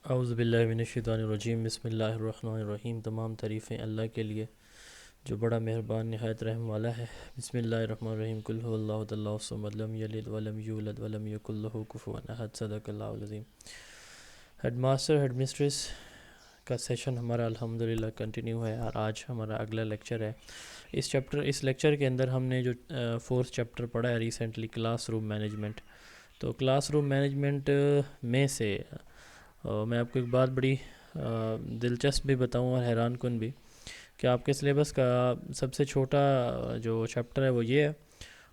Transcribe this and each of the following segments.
اعوذ باللہ من الشیطان الرجیم بسم اللہ الرحمن الرحیم۔ تمام تعریفیں اللہ کے لیے جو بڑا مہربان نہایت رحم والا ہے۔ بسم اللہ الرحمن الرحیم۔ قل هو اللہ احد اللہ الصمد لم یلد ولم یولد ولم یکن لہ کفوا احد۔ صدق اللہ العظیم۔ ہیڈ ماسٹر ہیڈ مسٹریس کا سیشن ہمارا الحمدللہ کنٹینیو ہے، اور آج ہمارا اگلا لیکچر ہے۔ اس لیکچر کے اندر ہم نے جو فورتھ چیپٹر پڑھا ہے ریسنٹلی، کلاس روم مینجمنٹ۔ تو کلاس روم مینجمنٹ میں سے میں آپ کو ایک بات بڑی دلچسپ بھی بتاؤں اور حیران کن بھی، کہ آپ کے سلیبس کا سب سے چھوٹا جو چیپٹر ہے وہ یہ ہے،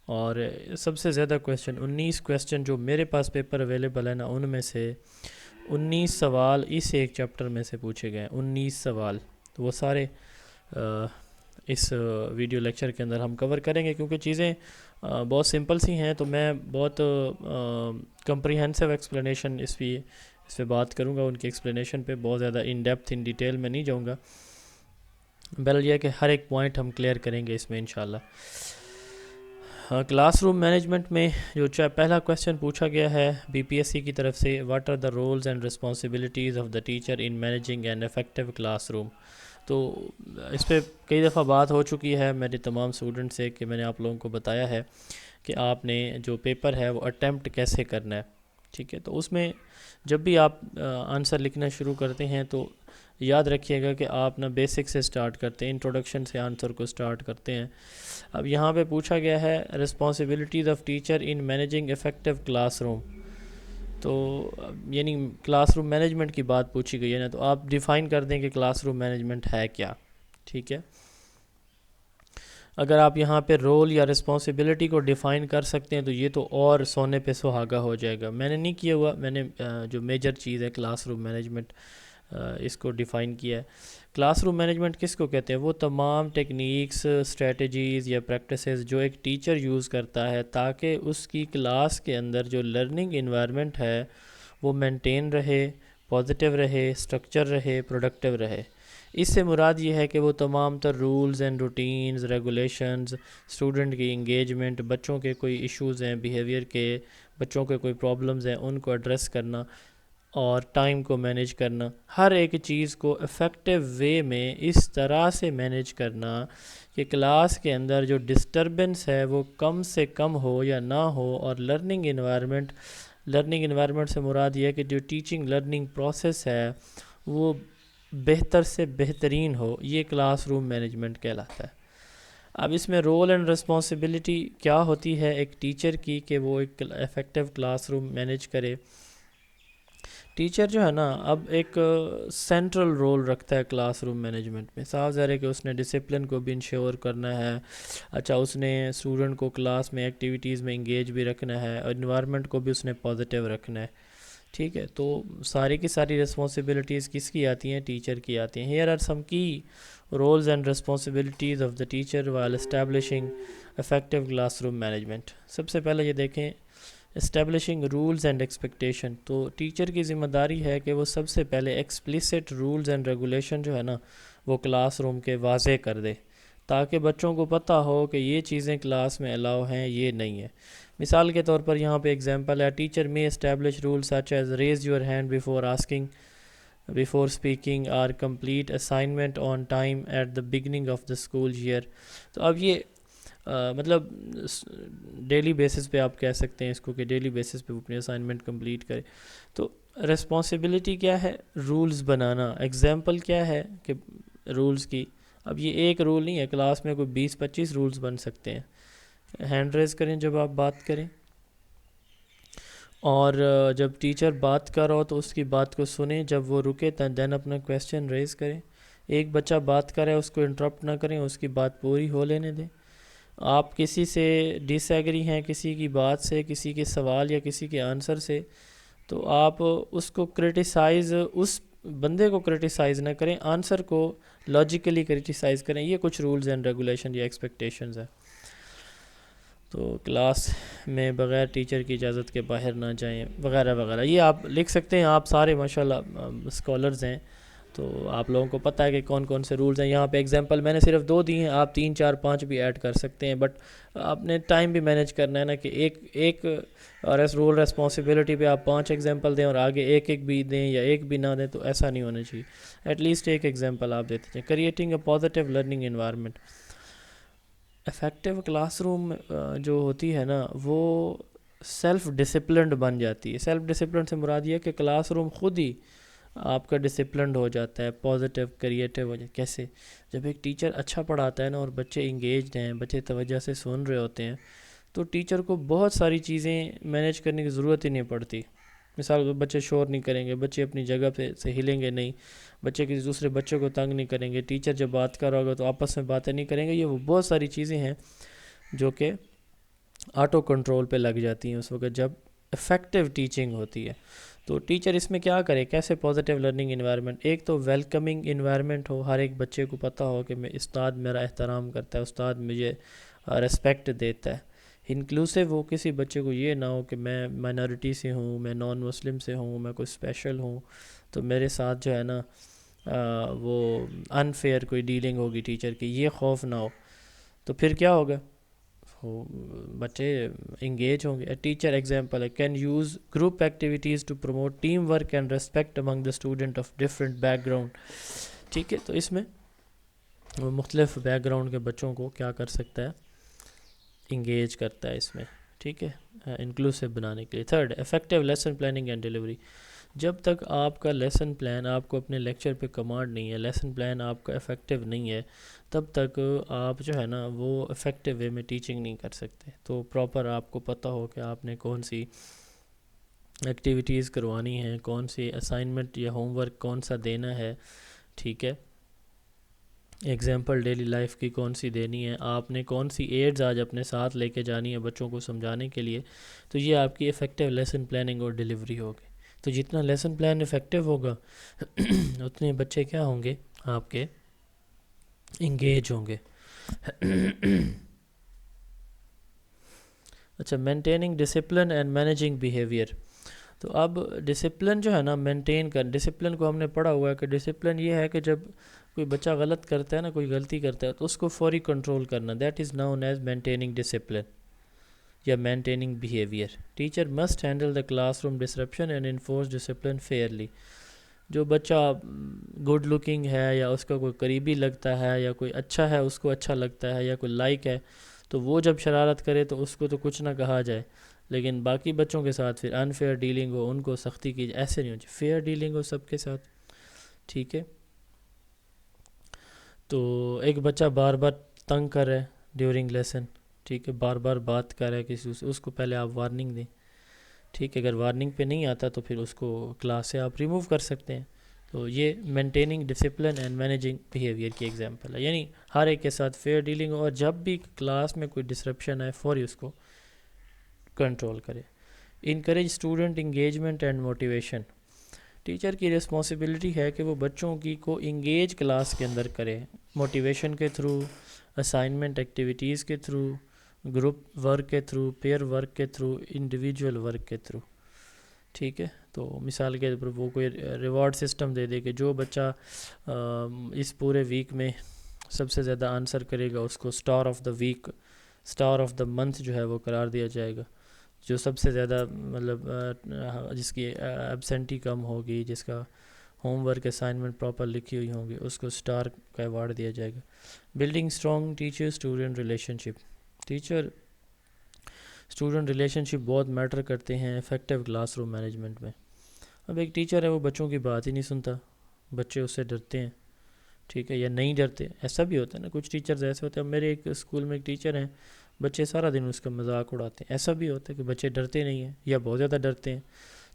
اور سب سے زیادہ کویسچن 19 کویسچن جو میرے پاس پیپر اویلیبل ہے نا، ان میں سے 19 سوال اس ایک چیپٹر میں سے پوچھے گئے ہیں۔ 19 سوال، تو وہ سارے اس ویڈیو لیکچر کے اندر ہم کور کریں گے، کیونکہ چیزیں بہت سمپل سی ہیں، تو میں بہت کمپریہنسو ایکسپلینیشن اس پہ بات کروں گا۔ ان کی ایکسپلینیشن پہ بہت زیادہ ان ڈیپتھ ان ڈیٹیل میں نہیں جاؤں گا، بہرحال یہ ہے کہ ہر ایک پوائنٹ ہم کلیئر کریں گے اس میں انشاءاللہ۔ کلاس روم مینجمنٹ میں جو پہلا کویسچن پوچھا گیا ہے بی پی ایس سی کی طرف سے، what are the rules and responsibilities of the teacher in managing an effective classroom. تو اس پہ کئی دفعہ بات ہو چکی ہے میرے تمام اسٹوڈنٹ سے، کہ میں نے آپ لوگوں کو بتایا ہے کہ آپ نے جو پیپر ہے وہ اٹیمپٹ کیسے کرنا ہے، ٹھیک ہے۔ تو اس میں جب بھی آپ آنسر لکھنا شروع کرتے ہیں تو یاد رکھیے گا کہ آپ نا بیسک سے سٹارٹ کرتے ہیں، انٹروڈکشن سے آنسر کو سٹارٹ کرتے ہیں۔ اب یہاں پہ پوچھا گیا ہے responsibilities of teacher in managing effective classroom, تو یعنی کلاس روم مینجمنٹ کی بات پوچھی گئی ہے نا، تو آپ ڈیفائن کر دیں کہ کلاس روم مینجمنٹ ہے کیا، ٹھیک ہے۔ اگر آپ یہاں پہ رول یا رسپانسبلٹی کو ڈیفائن کر سکتے ہیں تو یہ تو اور سونے پہ سہاگا ہو جائے گا۔ میں نے نہیں کیا ہوا، میں نے جو میجر چیز ہے کلاس روم مینجمنٹ اس کو ڈیفائن کیا ہے۔ کلاس روم مینجمنٹ کس کو کہتے ہیں؟ وہ تمام ٹیکنیکس، اسٹریٹجیز یا پریکٹسز جو ایک ٹیچر یوز کرتا ہے تاکہ اس کی کلاس کے اندر جو لرننگ انوائرمنٹ ہے وہ مینٹین رہے، پازیٹیو رہے، اسٹرکچر رہے، پروڈکٹیو رہے۔ اس سے مراد یہ ہے کہ وہ تمام تر rules and routines, regulations, student کی انگیجمنٹ، بچوں کے کوئی ایشوز ہیں بیہیویئر کے، بچوں کے کوئی پرابلمز ہیں ان کو ایڈریس کرنا، اور ٹائم کو مینیج کرنا، ہر ایک چیز کو افیکٹو وے میں اس طرح سے مینیج کرنا کہ کلاس کے اندر جو ڈسٹربنس ہے وہ کم سے کم ہو یا نہ ہو، اور لرننگ انوائرمنٹ سے مراد یہ ہے کہ جو ٹیچنگ لرننگ پروسیس ہے وہ بہتر سے بہترین ہو۔ یہ کلاس روم مینجمنٹ کہلاتا ہے۔ اب اس میں رول اینڈ رسپانسبلٹی کیا ہوتی ہے ایک ٹیچر کی کہ وہ ایک افیکٹو کلاس روم مینیج کرے۔ ٹیچر جو ہے نا اب ایک سینٹرل رول رکھتا ہے کلاس روم مینجمنٹ میں۔ صاف ظاہر ہے کہ اس نے ڈسپلن کو بھی انشور کرنا ہے، اچھا اس نے اسٹوڈنٹ کو کلاس میں ایکٹیویٹیز میں انگیج بھی رکھنا ہے، اور انوائرمنٹ کو بھی اس نے پازیٹیو رکھنا ہے، ٹھیک ہے۔ تو ساری کی ساری رسپانسبلٹیز کس کی آتی ہیں؟ ٹیچر کی آتی ہیں۔ Hair are some key roles and responsibilities of the teacher while establishing effective classroom management. سب سے پہلے یہ دیکھیں اسٹیبلشنگ رولز اینڈ ایکسپیکٹیشن۔ تو ٹیچر کی ذمہ داری ہے کہ وہ سب سے پہلے ایکسپلیسٹ رولز اینڈ ریگولیشن جو ہے نا وہ کلاس روم کے واضح کر دے، تاکہ بچوں کو پتہ ہو کہ یہ چیزیں کلاس میں الاؤ ہیں، یہ نہیں ہے۔ مثال کے طور پر یہاں پہ ایگزامپل ہے، ٹیچر میں establish rule such as raise your hand before speaking or complete assignment on time at the beginning of the school year۔ تو اب یہ مطلب ڈیلی بیسس پہ آپ کہہ سکتے ہیں اس کو، کہ ڈیلی بیسس پہ وہ اپنی اسائنمنٹ کمپلیٹ کرے۔ تو رسپانسبلٹی کیا ہے؟ رولز بنانا۔ ایگزامپل کیا ہے کہ رولز کی، اب یہ ایک رول نہیں ہے، کلاس میں کوئی 20-25 رولز بن سکتے ہیں۔ ہینڈ ریز کریں جب آپ بات کریں، اور جب ٹیچر بات کر رہا ہو تو اس کی بات کو سنیں، جب وہ رکے دین اپنا کویسچن ریز کریں۔ ایک بچہ بات کرے اس کو انٹرپٹ نہ کریں، اس کی بات پوری ہو لینے دیں۔ آپ کسی سے ڈس ایگری ہیں، کسی کی بات سے، کسی کے سوال یا کسی کے آنسر سے، تو آپ اس کو اس بندے کو کرٹیسائز نہ کریں، آنسر کو لاجیکلی کرٹیسائز کریں۔ یہ کچھ رولز اینڈ ریگولیشن یا ایکسپیکٹیشنز ہیں۔ تو کلاس میں بغیر ٹیچر کی اجازت کے باہر نہ جائیں وغیرہ وغیرہ، یہ آپ لکھ سکتے ہیں۔ آپ سارے ماشاءاللہ اسکالرز ہیں، تو آپ لوگوں کو پتہ ہے کہ کون کون سے رولز ہیں. یہاں پہ ایگزامپل میں نے صرف 2 دی ہیں, آپ 3 4 5 بھی ایڈ کر سکتے ہیں, بٹ آپ نے ٹائم بھی مینیج کرنا ہے نا کہ ایک رول ریسپانسبلٹی پہ آپ 5 ایگزامپل دیں اور آگے ایک بھی دیں یا ایک بھی نہ دیں, تو ایسا نہیں ہونا چاہیے. ایٹ لیسٹ ایک ایگزامپل آپ دیتے ہیں. Creating a positive learning environment. Effective class room جو ہوتی ہے نا وہ سیلف ڈسپلنڈ بن جاتی ہے. سیلف ڈسپلنڈ سے مراد یہ ہے کہ کلاس روم خود ہی آپ کا ڈسپلنڈ ہو جاتا ہے, پازیٹیو کریٹیو ہو جاتا ہے. کیسے؟ جب ایک ٹیچر اچھا پڑھاتا ہے نا اور بچے انگیجڈ ہیں, بچے توجہ سے سن رہے ہوتے ہیں, تو ٹیچر کو بہت ساری چیزیں مینیج کرنے کی ضرورت ہی نہیں پڑتی. مثال بچے شور نہیں کریں گے, بچے اپنی جگہ پہ سے ہلیں گے نہیں, بچے کسی دوسرے بچوں کو تنگ نہیں کریں گے, ٹیچر جب بات کر رہا ہوگا تو آپس میں باتیں نہیں کریں گے. یہ وہ بہت ساری چیزیں ہیں جو کہ آٹو کنٹرول پہ لگ جاتی ہیں اس وقت جب افیکٹو ٹیچنگ ہوتی ہے. تو ٹیچر اس میں کیا کرے, کیسے پازیٹیو لرننگ انوائرمنٹ. ایک تو ویلکمنگ انوائرمنٹ ہو, ہر ایک بچے کو پتہ ہو کہ میں استاد میرا احترام کرتا ہے, استاد مجھے ریسپیکٹ دیتا ہے. انکلوسیو ہو, کسی بچے کو یہ نہ ہو کہ میں مائنورٹی سے ہوں, میں نان مسلم سے ہوں, میں کوئی اسپیشل ہوں, تو میرے ساتھ جو ہے نا وہ انفیئر کوئی ڈیلنگ ہوگی ٹیچر کی, یہ خوف نہ ہو. تو پھر کیا ہوگا, بچے انگیج ہوں گے. ٹیچر ایگزامپل ہے, can use group activities to promote team work and respect among the student of different background. ٹھیک ہے, تو اس میں وہ مختلف بیک گراؤنڈ کے بچوں کو کیا کر سکتا ہے, انگیج کرتا ہے اس میں. ٹھیک ہے, انکلوسیو بنانے کے لیے. Third, effective lesson planning and delivery. جب تک آپ کا لیسن پلان, آپ کو اپنے لیکچر پہ کمانڈ نہیں ہے, لیسن پلان آپ کا افیکٹیو نہیں ہے, تب تک آپ جو ہے نا وہ افیکٹیو وے میں ٹیچنگ نہیں کر سکتے. تو پراپر آپ کو پتہ ہو کہ آپ نے کون سی ایکٹیویٹیز کروانی ہیں, کون سی اسائنمنٹ یا ہوم ورک کون سا دینا ہے. ٹھیک ہے, ایگزامپل ڈیلی لائف کی کون سی دینی ہے, آپ نے کون سی ایڈز آج اپنے ساتھ لے کے جانی ہے بچوں کو سمجھانے کے لیے. تو یہ آپ کی افیکٹیو لیسن پلاننگ اور ڈیلیوری ہوگی. تو جتنا لیسن پلان افیکٹیو ہوگا اتنے بچے کیا ہوں گے آپ کے, انگیج ہوں گے. اچھا, maintaining discipline and managing behaviour. تو اب ڈسپلن جو ہے نا مینٹین کر, ڈسپلن کو ہم نے پڑھا ہوا ہے کہ ڈسپلن یہ ہے کہ جب کوئی بچہ غلط کرتا ہے نا, کوئی غلطی کرتا ہے, تو اس کو فوری کنٹرول کرنا, that is known as maintaining discipline یا maintaining behaviour. Teacher must handle the classroom disruption and enforce discipline fairly. جو بچہ گڈ لکنگ ہے یا اس کا کوئی قریبی لگتا ہے یا کوئی اچھا ہے اس کو اچھا لگتا ہے یا کوئی لائک ہے, تو وہ جب شرارت کرے تو اس کو تو کچھ نہ کہا جائے, لیکن باقی بچوں کے ساتھ پھر انفیئر ڈیلنگ ہو, ان کو سختی کی جائے. ایسے نہیں ہو چاہیے, فیئر ڈیلنگ ہو سب کے ساتھ. ٹھیک ہے, تو ایک بچہ بار بار تنگ کر رہا ہے ڈیورنگ لیسن, ٹھیک ہے, بار بار بات کر رہا ہے کسی سے, اس کو پہلے آپ وارننگ دیں. ٹھیک ہے, اگر وارننگ پہ نہیں آتا تو پھر اس کو کلاس سے آپ ریموو کر سکتے ہیں. تو یہ maintaining discipline and managing behaviour کی ایگزامپل ہے, یعنی ہر ایک کے ساتھ فیئر ڈیلنگ ہو, اور جب بھی کلاس میں کوئی ڈسرپشن آئے فوری اس کو کنٹرول کرے. Encourage student engagement and motivation. Teacher کی رسپانسبلٹی ہے کہ وہ بچوں کی کو انگیج کلاس کے اندر کرے, موٹیویشن کے تھرو, اسائنمنٹ ایکٹیویٹیز کے تھرو, گروپ ورک کے تھرو, پیئر ورک کے تھرو, انڈیویجول ورک کے تھرو. ٹھیک ہے, تو مثال کے طور پر وہ کوئی ریوارڈ سسٹم دے دے کہ جو بچہ اس پورے ویک میں سب سے زیادہ آنسر کرے گا اس کو star of the week, star of the month جو ہے وہ قرار دیا جائے گا. جو سب سے زیادہ مطلب جس کی ایبسینٹی کم ہوگی, جس کا ہوم ورک اسائنمنٹ پراپر لکھی ہوئی ہوں گی, اس کو اسٹار کا ایوارڈ دیا جائے گا. Building strong teacher student relationship. Teacher student relationship بہت میٹر کرتے ہیں افیکٹیو کلاس روم مینجمنٹ میں. اب ایک ٹیچر ہے وہ بچوں کی بات ہی نہیں سنتا, بچے اس سے ڈرتے ہیں, ٹھیک ہے, یا نہیں ڈرتے, ایسا بھی ہوتا ہے نا, کچھ ٹیچرز ایسے ہوتے ہیں. اب میرے ایک اسکول میں ایک ٹیچر ہیں, بچے سارا دن اس کا مذاق اڑاتے ہیں. ایسا بھی ہوتا ہے کہ بچے ڈرتے نہیں ہیں یا بہت زیادہ ڈرتے ہیں.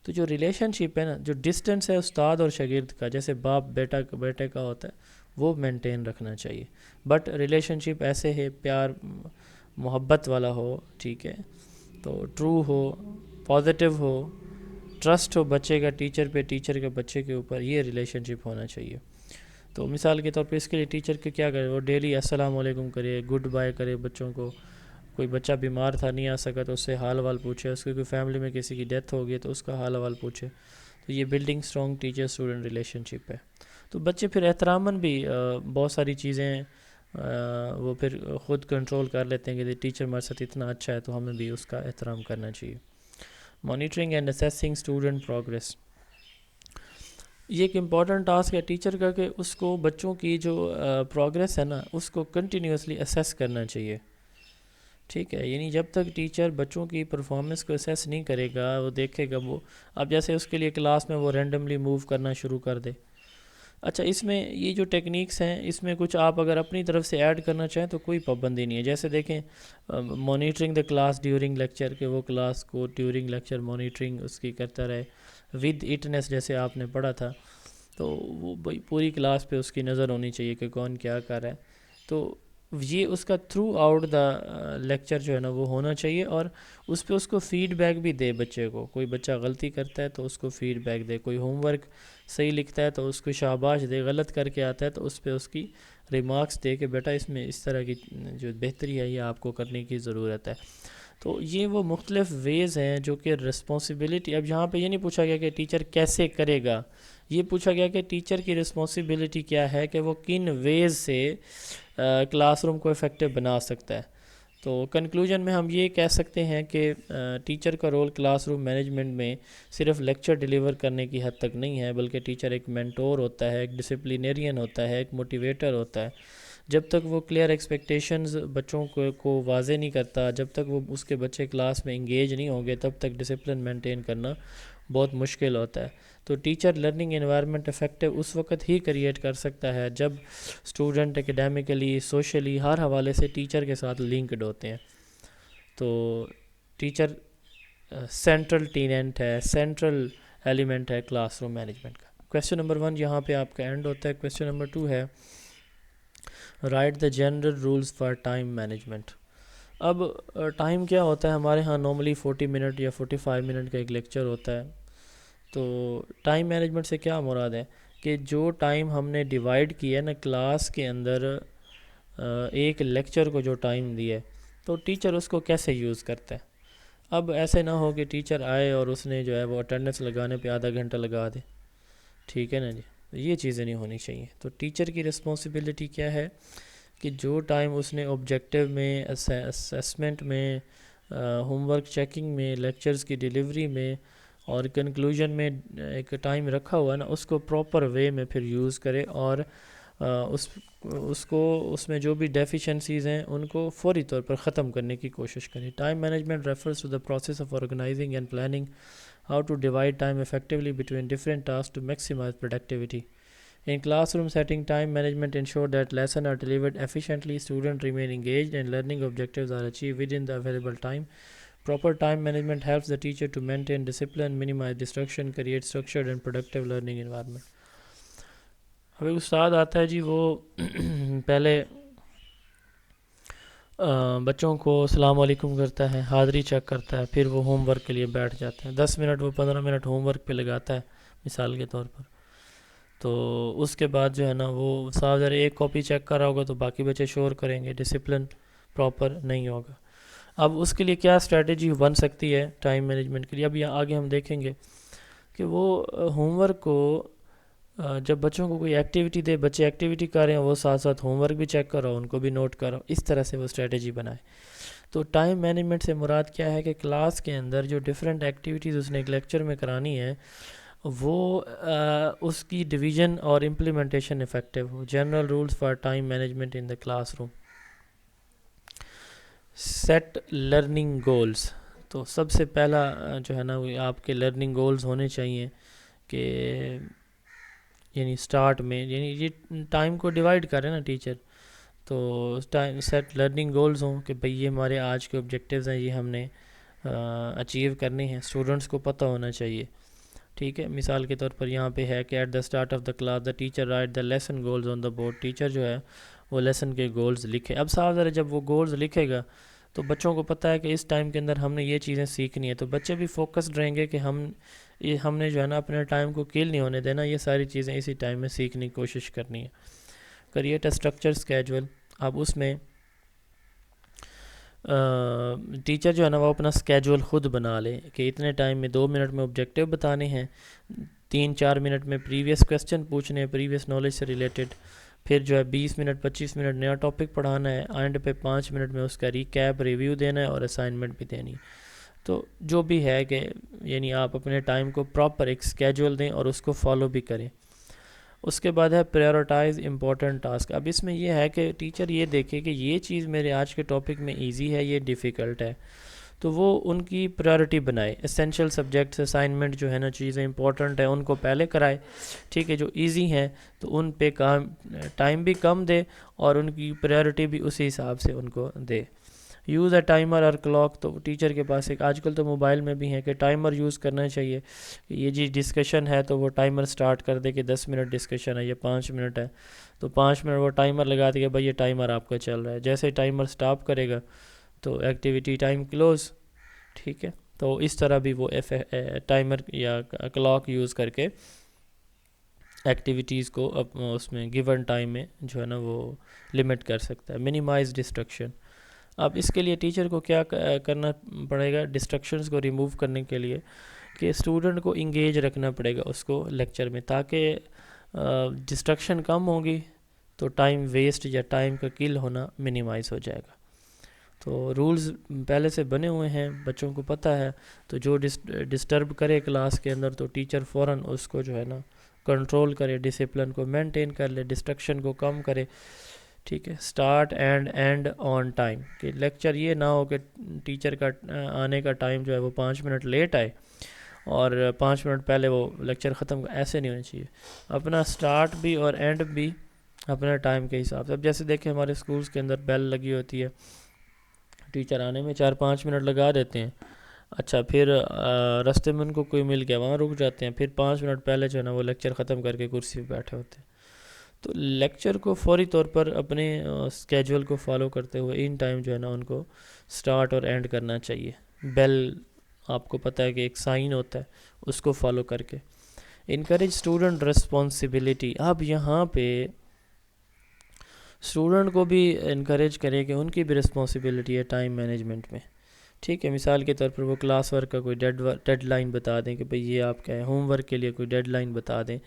تو جو ریلیشن شپ ہے نا, جو ڈسٹنس ہے استاد اور شاگرد کا, جیسے باپ بیٹے کا ہوتا ہے, وہ مینٹین رکھنا چاہیے. بٹ ریلیشن شپ ایسے ہے پیار محبت والا ہو, ٹھیک ہے, تو ٹرو ہو, پازیٹیو ہو, ٹرسٹ ہو بچے کا ٹیچر پہ, ٹیچر کا بچے کے اوپر, یہ ریلیشن شپ ہونا چاہیے. تو مثال کے طور پہ اس کے لیے ٹیچر کے کیا کرے, وہ ڈیلی السلام علیکم کرے, گڈ بائے کرے بچوں کو. کوئی بچہ بیمار تھا نہیں آ سکا تو اس سے حال وال پوچھے, اس کی کوئی فیملی میں کسی کی ڈیتھ ہو گئی تو اس کا حال وال پوچھے. تو یہ building strong teacher student relationship ہے. تو بچے پھر احتراماً بھی بہت ساری چیزیں وہ پھر خود کنٹرول کر لیتے ہیں کہ ٹیچر ہمارے ساتھ اتنا اچھا ہے تو ہمیں بھی اس کا احترام کرنا چاہیے. Monitoring and assessing student progress. یہ ایک امپورٹنٹ ٹاسک ہے ٹیچر کا کہ اس کو بچوں کی جو پروگریس ہے نا اس کو کنٹینیوسلی اسیس کرنا چاہیے. ٹھیک ہے، یعنی جب تک ٹیچر بچوں کی پرفارمنس کو اسیس نہیں کرے گا، وہ دیکھے گا وہ اب جیسے اس کے لیے کلاس میں وہ رینڈملی موو کرنا شروع کر دے. اچھا، اس میں یہ جو ٹیکنیکس ہیں اس میں کچھ آپ اگر اپنی طرف سے ایڈ کرنا چاہیں تو کوئی پابندی نہیں ہے. جیسے دیکھیں monitoring the class during lecture, کہ وہ کلاس کو ڈیورنگ لیکچر مانیٹرنگ اس کی کرتا رہے ود اٹنس، جیسے آپ نے پڑھا تھا. تو وہ پوری کلاس پہ اس کی نظر ہونی چاہیے کہ کون کیا کر رہا ہے. تو یہ اس کا تھرو آؤٹ دا لیکچر جو ہے نا وہ ہونا چاہیے، اور اس پہ اس کو فیڈ بیک بھی دے بچے کو. کوئی بچہ غلطی کرتا ہے تو اس کو فیڈ بیک دے، کوئی ہوم ورک صحیح لکھتا ہے تو اس کو شاباش دے، غلط کر کے آتا ہے تو اس پہ اس کی ریمارکس دے کہ بیٹا اس میں اس طرح کی جو بہتری ہے یہ آپ کو کرنے کی ضرورت ہے. تو یہ وہ مختلف ویز ہیں جو کہ رسپانسبلٹی، اب یہاں پہ یہ نہیں پوچھا گیا کہ ٹیچر کیسے کرے گا، یہ پوچھا گیا کہ ٹیچر کی رسپانسبلٹی کیا ہے کہ وہ کن ویز سے کلاس روم کو افیکٹو بنا سکتا ہے. تو کنکلوژن میں ہم یہ کہہ سکتے ہیں کہ ٹیچر کا رول کلاس روم مینجمنٹ میں صرف لیکچر ڈیلیور کرنے کی حد تک نہیں ہے، بلکہ ٹیچر ایک مینٹور ہوتا ہے، ایک ڈسپلینیرین ہوتا ہے، ایک موٹیویٹر ہوتا ہے. جب تک وہ کلیئر ایکسپیکٹیشنز بچوں کو واضح نہیں کرتا، جب تک وہ اس کے بچے کلاس میں انگیج نہیں ہوں گے، تب تک ڈسپلن مینٹین کرنا بہت مشکل ہوتا ہے. تو ٹیچر لرننگ انوائرمنٹ افیکٹو اس وقت ہی کریٹ کر سکتا ہے جب اسٹوڈنٹ اکیڈیمکلی، سوشلی، ہر حوالے سے ٹیچر کے ساتھ لنکڈ ہوتے ہیں. تو ٹیچر سینٹرل ٹیننٹ ہے، سینٹرل ایلیمنٹ ہے کلاس روم مینجمنٹ کا. کویسچن نمبر 1 یہاں پہ آپ کا اینڈ ہوتا ہے. کویسچن نمبر 2 ہے write the general rules for time management. اب ٹائم کیا ہوتا ہے ہمارے ہاں نارملی 40 منٹ یا 45 منٹ کا ایک لیکچر ہوتا ہے. تو ٹائم مینجمنٹ سے کیا مراد ہے کہ جو ٹائم ہم نے ڈیوائڈ کیا ہے نا کلاس کے اندر، ایک لیکچر کو جو ٹائم دیا ہے تو ٹیچر اس کو کیسے یوز کرتا ہے. اب ایسے نہ ہو کہ ٹیچر آئے اور اس نے جو ہے وہ اٹینڈنس لگانے پہ آدھا گھنٹہ لگا دے. ٹھیک ہے نا جی، یہ چیزیں نہیں ہونی چاہیے. تو ٹیچر کی رسپانسبلٹی کیا ہے کہ جو ٹائم اس نے آبجیکٹیو میں، اسیسمنٹ میں، ہوم ورک چیکنگ میں، لیکچرز کی ڈیلیوری میں اور کنکلوژن میں ایک ٹائم رکھا ہوا ہے نا اس کو پراپر وے میں پھر یوز کرے، اور اس میں جو بھی ڈیفیشنسیز ہیں ان کو فوری طور پر ختم کرنے کی کوشش کرے. Time management refers to the process of organizing and planning how to divide time effectively between different task to maximize productivity. In classroom setting, time management ensure that lessons are delivered efficiently, students remain engaged, and learning objectives are achieved within the available time. Proper time management helps the teacher to maintain discipline, minimize distraction, create structured and productive learning environment. اب ایک استاد آتا ہے جی، وہ پہلے بچوں کو السلام علیکم کرتا ہے، حاضری چیک کرتا ہے، پھر وہ ہوم ورک کے لیے بیٹھ جاتا ہے. 10 منٹ وہ 15 منٹ ہوم ورک پہ لگاتا ہے مثال کے طور پر. تو اس کے بعد جو ہے نا وہ صاحب ذرا ایک کاپی چیک کر رہا ہوگا تو باقی بچے شور کریں گے، ڈسپلن پراپر نہیں ہوگا. اب اس کے لیے کیا اسٹریٹجی بن سکتی ہے ٹائم مینجمنٹ کے لیے؟ اب یہاں آگے ہم دیکھیں گے کہ وہ ہوم ورک کو جب بچوں کو کوئی ایکٹیویٹی دے، بچے ایکٹیویٹی کر رہے ہیں، وہ ساتھ ساتھ ہوم ورک بھی چیک کرو، ان کو بھی نوٹ کرو، اس طرح سے وہ اسٹریٹجی بنائے. تو ٹائم مینجمنٹ سے مراد کیا ہے کہ کلاس کے اندر جو ڈفرینٹ ایکٹیویٹیز اس نے ایک لیکچر میں کرانی ہے وہ اس کی ڈویژن اور امپلیمنٹیشن افیکٹو ہو. General rules for time management in the classroom. Set learning goals. تو سب سے پہلا جو ہے نا وہ آپ کے لرننگ گولز ہونے چاہیے کہ یعنی سٹارٹ میں، یعنی یہ ٹائم کو ڈیوائڈ کرے نا ٹیچر، تو سیٹ لرننگ گولز ہوں کہ بھئی یہ ہمارے آج کے آبجیکٹیوز ہیں، یہ ہم نے اچیو کرنے ہیں. اسٹوڈنٹس کو پتہ ہونا چاہیے. ٹھیک ہے، مثال کے طور پر یہاں پہ ہے کہ at the start of the class the teacher write the lesson goals on the board. Teacher جو ہے وہ لیسن کے گولز لکھے. اب صاحب ذرا جب وہ گولز لکھے گا تو بچوں کو پتہ ہے کہ اس ٹائم کے اندر ہم نے یہ چیزیں سیکھنی ہے، تو بچے بھی فوکسڈ رہیں گے کہ ہم نے جو ہے نا اپنے ٹائم کو کل نہیں ہونے دینا، یہ ساری چیزیں اسی ٹائم میں سیکھنے کی کوشش کرنی ہے. Create a structure schedule. اب اس میں ٹیچر جو ہے نا وہ اپنا اسکیجول خود بنا لے کہ اتنے ٹائم میں 2 منٹ میں آبجیکٹیو بتانے ہیں، 3-4 منٹ میں پریویس کویسچن پوچھنے ہیں پریویس نالج سے ریلیٹڈ، پھر جو ہے 20 منٹ 25 منٹ نیا ٹاپک پڑھانا ہے، اینڈ پہ 5 منٹ میں اس کا ریکیپ ریویو دینا ہے اور اسائنمنٹ بھی دینی ہے۔ تو جو بھی ہے کہ یعنی آپ اپنے ٹائم کو پراپر ایک اسکیجول دیں اور اس کو فالو بھی کریں۔ اس کے بعد ہے پریورٹائز امپورٹنٹ ٹاسک۔ اب اس میں یہ ہے کہ ٹیچر یہ دیکھے کہ یہ چیز میرے آج کے ٹاپک میں ایزی ہے، یہ ڈیفیکلٹ ہے، تو وہ ان کی پریورٹی بنائے۔ اسینشیل سبجیکٹس اسائنمنٹ جو ہے نا چیزیں امپورٹنٹ ہیں ان کو پہلے کرائے، ٹھیک ہے، جو ایزی ہیں تو ان پہ ٹائم بھی کم دے اور ان کی پریورٹی بھی اسی حساب سے ان کو دے۔ یوز اے ٹائمر اور کلاک، تو ٹیچر کے پاس ایک آج کل تو موبائل میں بھی ہیں کہ ٹائمر یوز کرنا چاہیے، کہ یہ جی ڈسکشن ہے تو وہ ٹائمر سٹارٹ کر دے کہ 10 منٹ ڈسکشن ہے یا 5 منٹ ہے، تو 5 منٹ وہ ٹائمر لگا دے کہ بھائی یہ ٹائمر آپ کا چل رہا ہے، جیسے ٹائمر سٹاپ کرے گا تو ایکٹیویٹی ٹائم کلوز، ٹھیک ہے۔ تو اس طرح بھی وہ ٹائمر یا کلاک یوز کر کے ایکٹیویٹیز کو اس میں گیون ٹائم میں جو ہے نا وہ لمٹ کر سکتا ہے۔ منیمائز ڈسٹرکشن، اب اس کے لیے ٹیچر کو کیا کرنا پڑے گا ڈسٹرکشنز کو ریموو کرنے کے لیے، کہ اسٹوڈنٹ کو انگیج رکھنا پڑے گا اس کو لیکچر میں، تاکہ ڈسٹرکشن کم ہوگی تو ٹائم ویسٹ یا ٹائم کا کل ہونا منیمائز ہو جائے گا۔ تو رولز پہلے سے بنے ہوئے ہیں، بچوں کو پتہ ہے، تو جو ڈسٹرب کرے کلاس کے اندر تو ٹیچر فوراً اس کو جو ہے نا کنٹرول کرے، ڈسپلن کو مینٹین کر لے، ڈسٹرکشن کو کم کرے، ٹھیک ہے۔ Start and and on time, کہ لیکچر یہ نہ ہو کہ ٹیچر کا آنے کا ٹائم جو ہے وہ 5 منٹ لیٹ آئے اور 5 منٹ پہلے وہ لیکچر ختم، ایسے نہیں ہونا چاہیے۔ اپنا سٹارٹ بھی اور اینڈ بھی اپنا ٹائم کے حساب سے۔ اب جیسے دیکھیں ہمارے سکولز کے اندر بیل لگی ہوتی ہے، ٹیچر آنے میں 4-5 منٹ لگا دیتے ہیں، اچھا پھر رستے میں ان کو کوئی مل گیا وہاں رک جاتے ہیں، پھر 5 منٹ پہلے جو ہے نا وہ لیکچر ختم کر کے کرسی پہ بیٹھے ہوتے ہیں۔ تو لیکچر کو فوری طور پر اپنے اسکیجول کو فالو کرتے ہوئے ان ٹائم جو ہے نا ان کو سٹارٹ اور اینڈ کرنا چاہیے۔ بیل آپ کو پتہ ہے کہ ایک سائن ہوتا ہے، اس کو فالو کر کے۔ انکریج اسٹوڈنٹ ریسپانسبلٹی، اب یہاں پہ اسٹوڈنٹ کو بھی انکریج کرے کہ ان کی بھی رسپانسبلٹی ہے ٹائم مینجمنٹ میں، ٹھیک ہے۔ مثال کے طور پر وہ کلاس ورک کا کوئی ڈیڈ لائن بتا دیں کہ بھئی یہ آپ کا ہے، ہوم ورک کے لیے کوئی ڈیڈ لائن بتا دیں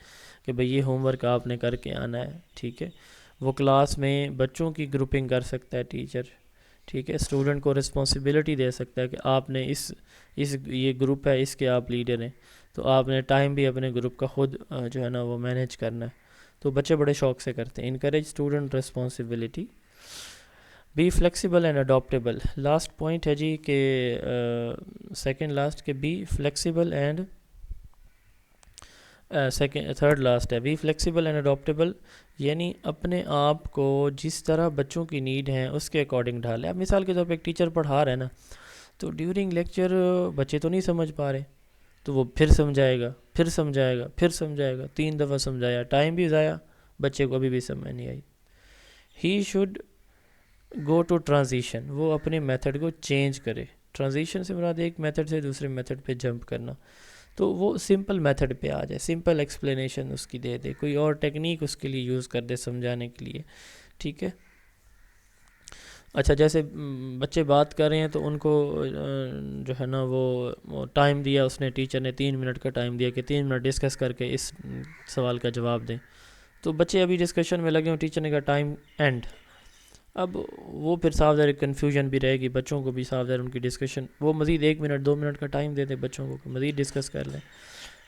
کہ بھئی یہ ہوم ورک آپ نے کر کے آنا ہے، ٹھیک ہے۔ وہ کلاس میں بچوں کی گروپنگ کر سکتا ہے ٹیچر، ٹھیک ہے۔ اسٹوڈنٹ کو رسپانسبلٹی دے سکتا ہے کہ آپ نے اس یہ گروپ ہے، اس کے آپ لیڈر ہیں، تو آپ نے ٹائم بھی اپنے گروپ کا خود جو ہے نا وہ مینیج کرنا ہے، تو بچے بڑے شوق سے کرتے ہیں۔ Encourage student responsibility, be flexible and adaptable, last point ہے جی کہ سیکنڈ لاسٹ کہ be flexible and third last ہے بی فلیکسیبل اینڈ اڈاپٹیبل، یعنی اپنے آپ کو جس طرح بچوں کی نیڈ ہیں اس کے اکارڈنگ ڈھالے۔ اب مثال کے طور پہ ایک ٹیچر پڑھا رہا ہے نا، تو ڈیورنگ لیکچر بچے تو نہیں سمجھ پا رہے، تو وہ پھر سمجھائے گا، پھر سمجھائے گا، پھر سمجھائے گا، 3 دفعہ سمجھایا، ٹائم بھی ضائع، بچے کو ابھی بھی سمجھ نہیں آئی۔ He should go to transition, وہ اپنے میتھڈ کو چینج کرے۔ ٹرانزیشن سے مراد ایک میتھڈ سے دوسرے میتھڈ پہ جمپ کرنا، تو وہ سمپل میتھڈ پہ آ جائے، سمپل ایکسپلینیشن اس کی دے دے، کوئی اور ٹیکنیک اس کے لیے یوز کر دے سمجھانے کے لیے، ٹھیک ہے۔ اچھا جیسے بچے بات کر رہے ہیں تو ان کو جو ہے نا وہ ٹائم دیا اس نے، ٹیچر نے 3 منٹ کا ٹائم دیا کہ 3 منٹ ڈسکس کر کے اس سوال کا جواب دیں، تو بچے ابھی ڈسکشن میں لگے ہوں، ٹیچر نے کہا ٹائم اینڈ، اب وہ پھر صاف ظاہر کنفیوژن بھی رہے گی، بچوں کو بھی صاف ظاہر ان کی ڈسکشن، وہ مزید 1 منٹ 2 منٹ کا ٹائم دے دے بچوں کو کہ مزید ڈسکس کر لیں۔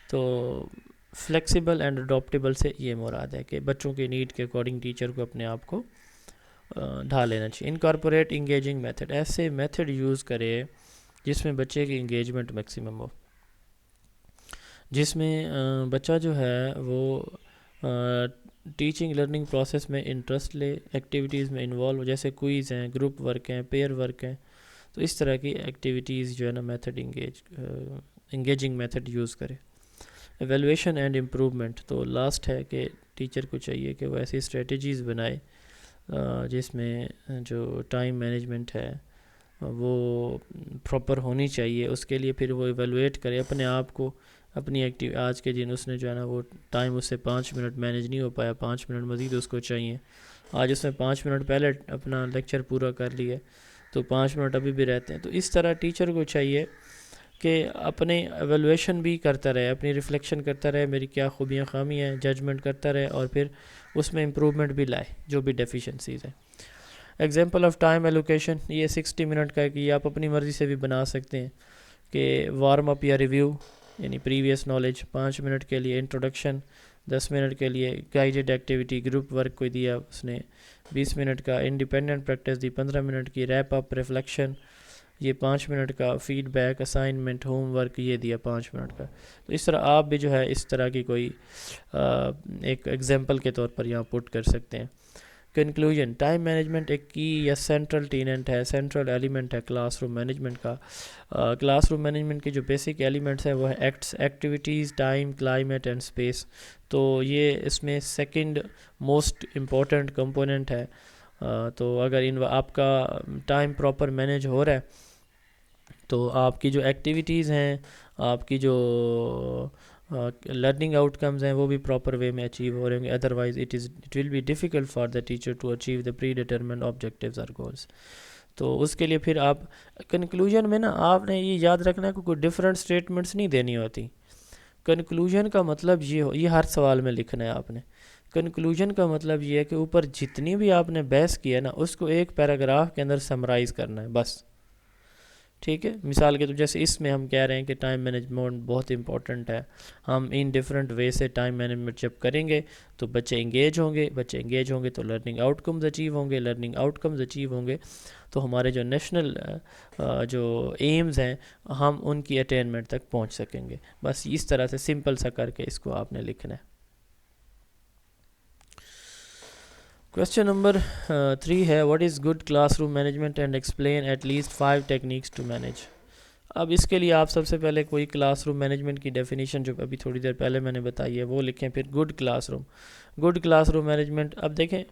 تو فلیکسیبل اینڈ اڈاپٹیبل سے یہ مراد ہے کہ بچوں کے نیڈ کے اکارڈنگ ٹیچر کو اپنے آپ کو ڈھال لینا چاہیے۔ انکارپوریٹ انگیجنگ میتھڈ، ایسے میتھڈ یوز کرے جس میں بچے کی انگیجمنٹ میکسیمم ہو، جس میں بچہ جو ہے وہ ٹیچنگ لرننگ پروسیس میں انٹرسٹ لے، ایکٹیویٹیز میں انوالو، جیسے کوئز ہیں، گروپ ورک ہیں، پیئر ورک ہیں، تو اس طرح کی ایکٹیویٹیز جو ہے نا میتھڈ انگیجنگ میتھڈ یوز کرے۔ ایویلویشن اینڈ امپروومنٹ، تو لاسٹ ہے کہ ٹیچر کو چاہیے کہ وہ ایسی اسٹریٹجیز بنائے جس میں جو ٹائم مینجمنٹ ہے وہ پراپر ہونی چاہیے، اس کے لیے پھر وہ ایویلویٹ کرے اپنے آپ کو، اپنی آج کے دن اس نے جو ہے نا وہ ٹائم اس سے 5 منٹ مینیج نہیں ہو پایا، 5 منٹ مزید اس کو چاہیے، آج اس نے 5 منٹ پہلے اپنا لیکچر پورا کر لیا تو 5 منٹ ابھی بھی رہتے ہیں۔ تو اس طرح ٹیچر کو چاہیے کہ اپنے ایویلویشن بھی کرتا رہے، اپنی ریفلیکشن کرتا رہے، میری کیا خوبیاں خامی ہیں، ججمنٹ کرتا رہے، اور پھر اس میں امپرومنٹ بھی لائے جو بھی ڈیفیشنسیز ہیں. ایگزامپل آف ٹائم ایلوکیشن، یہ 60 منٹ کا ہے کہ یہ آپ اپنی مرضی سے بھی بنا سکتے ہیں کہ وارم اپ یا ریویو یعنی پریویس نالج 5 منٹ کے لیے، انٹروڈکشن 10 منٹ کے لیے، گائیڈڈ ایکٹیویٹی گروپ ورک کوئی دیا اس نے 20 منٹ کا، انڈیپینڈنٹ پریکٹس دی 15 منٹ کی، ریپ اپ ریفلیکشن یہ 5 منٹ کا، feedback assignment homework یہ دیا 5 منٹ کا. تو اس طرح آپ بھی جو ہے اس طرح کی کوئی ایک ایگزامپل کے طور پر یہاں پٹ کر سکتے ہیں. کنکلوژن، ٹائم مینجمنٹ ایک کی یا سینٹرل ٹیننٹ ہے، سینٹرل ایلیمنٹ ہے کلاس روم مینجمنٹ کا. کلاس روم مینجمنٹ کے جو بیسک ایلیمنٹس ہیں وہ ہے activities, time, climate and space. تو یہ اس میں سیکنڈ موسٹ امپورٹنٹ کمپوننٹ ہے. تو اگر آپ کا ٹائم پراپر مینیج ہو رہا ہے تو آپ کی جو ایکٹیویٹیز ہیں، آپ کی جو لرننگ آؤٹ کمز ہیں وہ بھی پراپر وے میں اچیو ہو رہے ہوں گے. Otherwise it will be difficult for the teacher to achieve the predetermined objectives اور گولس. تو اس کے لیے پھر آپ کنکلوژن میں نا آپ نے یہ یاد رکھنا ہے کہ کوئی ڈفرینٹ اسٹیٹمنٹس نہیں دینی ہوتی. کنکلوژن کا مطلب یہ ہر سوال میں لکھنا ہے آپ نے. کنکلوژن کا مطلب یہ ہے کہ اوپر جتنی بھی آپ نے بحث کی ہے نا اس کو ایک پیراگراف کے اندر سمرائز کرنا ہے بس. ٹھیک ہے، مثال کے طور جیسے اس میں ہم کہہ رہے ہیں کہ ٹائم مینجمنٹ بہت امپورٹنٹ ہے. ہم ان ڈفرینٹ وے سے ٹائم مینجمنٹ جب کریں گے تو بچے انگیج ہوں گے تو لرننگ آؤٹ کمز اچیو ہوں گے، لرننگ آؤٹ کمز اچیو ہوں گے تو ہمارے جو نیشنل جو ایمز ہیں ہم ان کی اٹینمنٹ تک پہنچ سکیں گے. بس اس طرح سے سمپل سا کر کے اس کو آپ نے لکھنا ہے. کویسچن نمبر 3 ہے what is good classroom management and explain at least 5 techniques to manage. اب اس کے لیے آپ سب سے پہلے کوئی کلاس روم مینجمنٹ کی ڈیفینیشن جو ابھی تھوڑی دیر پہلے میں نے بتائی ہے وہ لکھیں. پھر گڈ کلاس روم مینجمنٹ. اب دیکھیں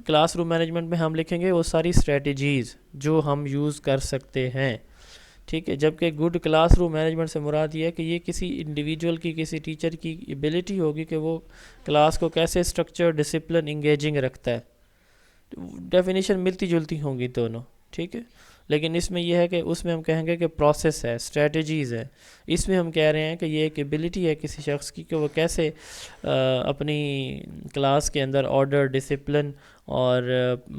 کلاس روم مینجمنٹ میں ہم لکھیں گے وہ ساری اسٹریٹجیز جو ہم یوز کر سکتے ہیں. ٹھیک ہے، جبکہ گڈ کلاس روم مینجمنٹ سے مراد یہ ہے کہ یہ کسی انڈیویجول کی، کسی ٹیچر کی ایبلٹی ہوگی کہ وہ کلاس کو کیسے اسٹرکچر، ڈسپلن، انگیجنگ رکھتا ہے. ڈیفینیشن ملتی جلتی ہوں گی دونوں. ٹھیک ہے، لیکن اس میں یہ ہے کہ اس میں ہم کہیں گے کہ پروسیس ہے، اسٹریٹجیز ہے. اس میں ہم کہہ رہے ہیں کہ یہ ایک ایبلٹی ہے کسی شخص کی کہ وہ کیسے اپنی کلاس کے اندر آرڈر، ڈسپلن اور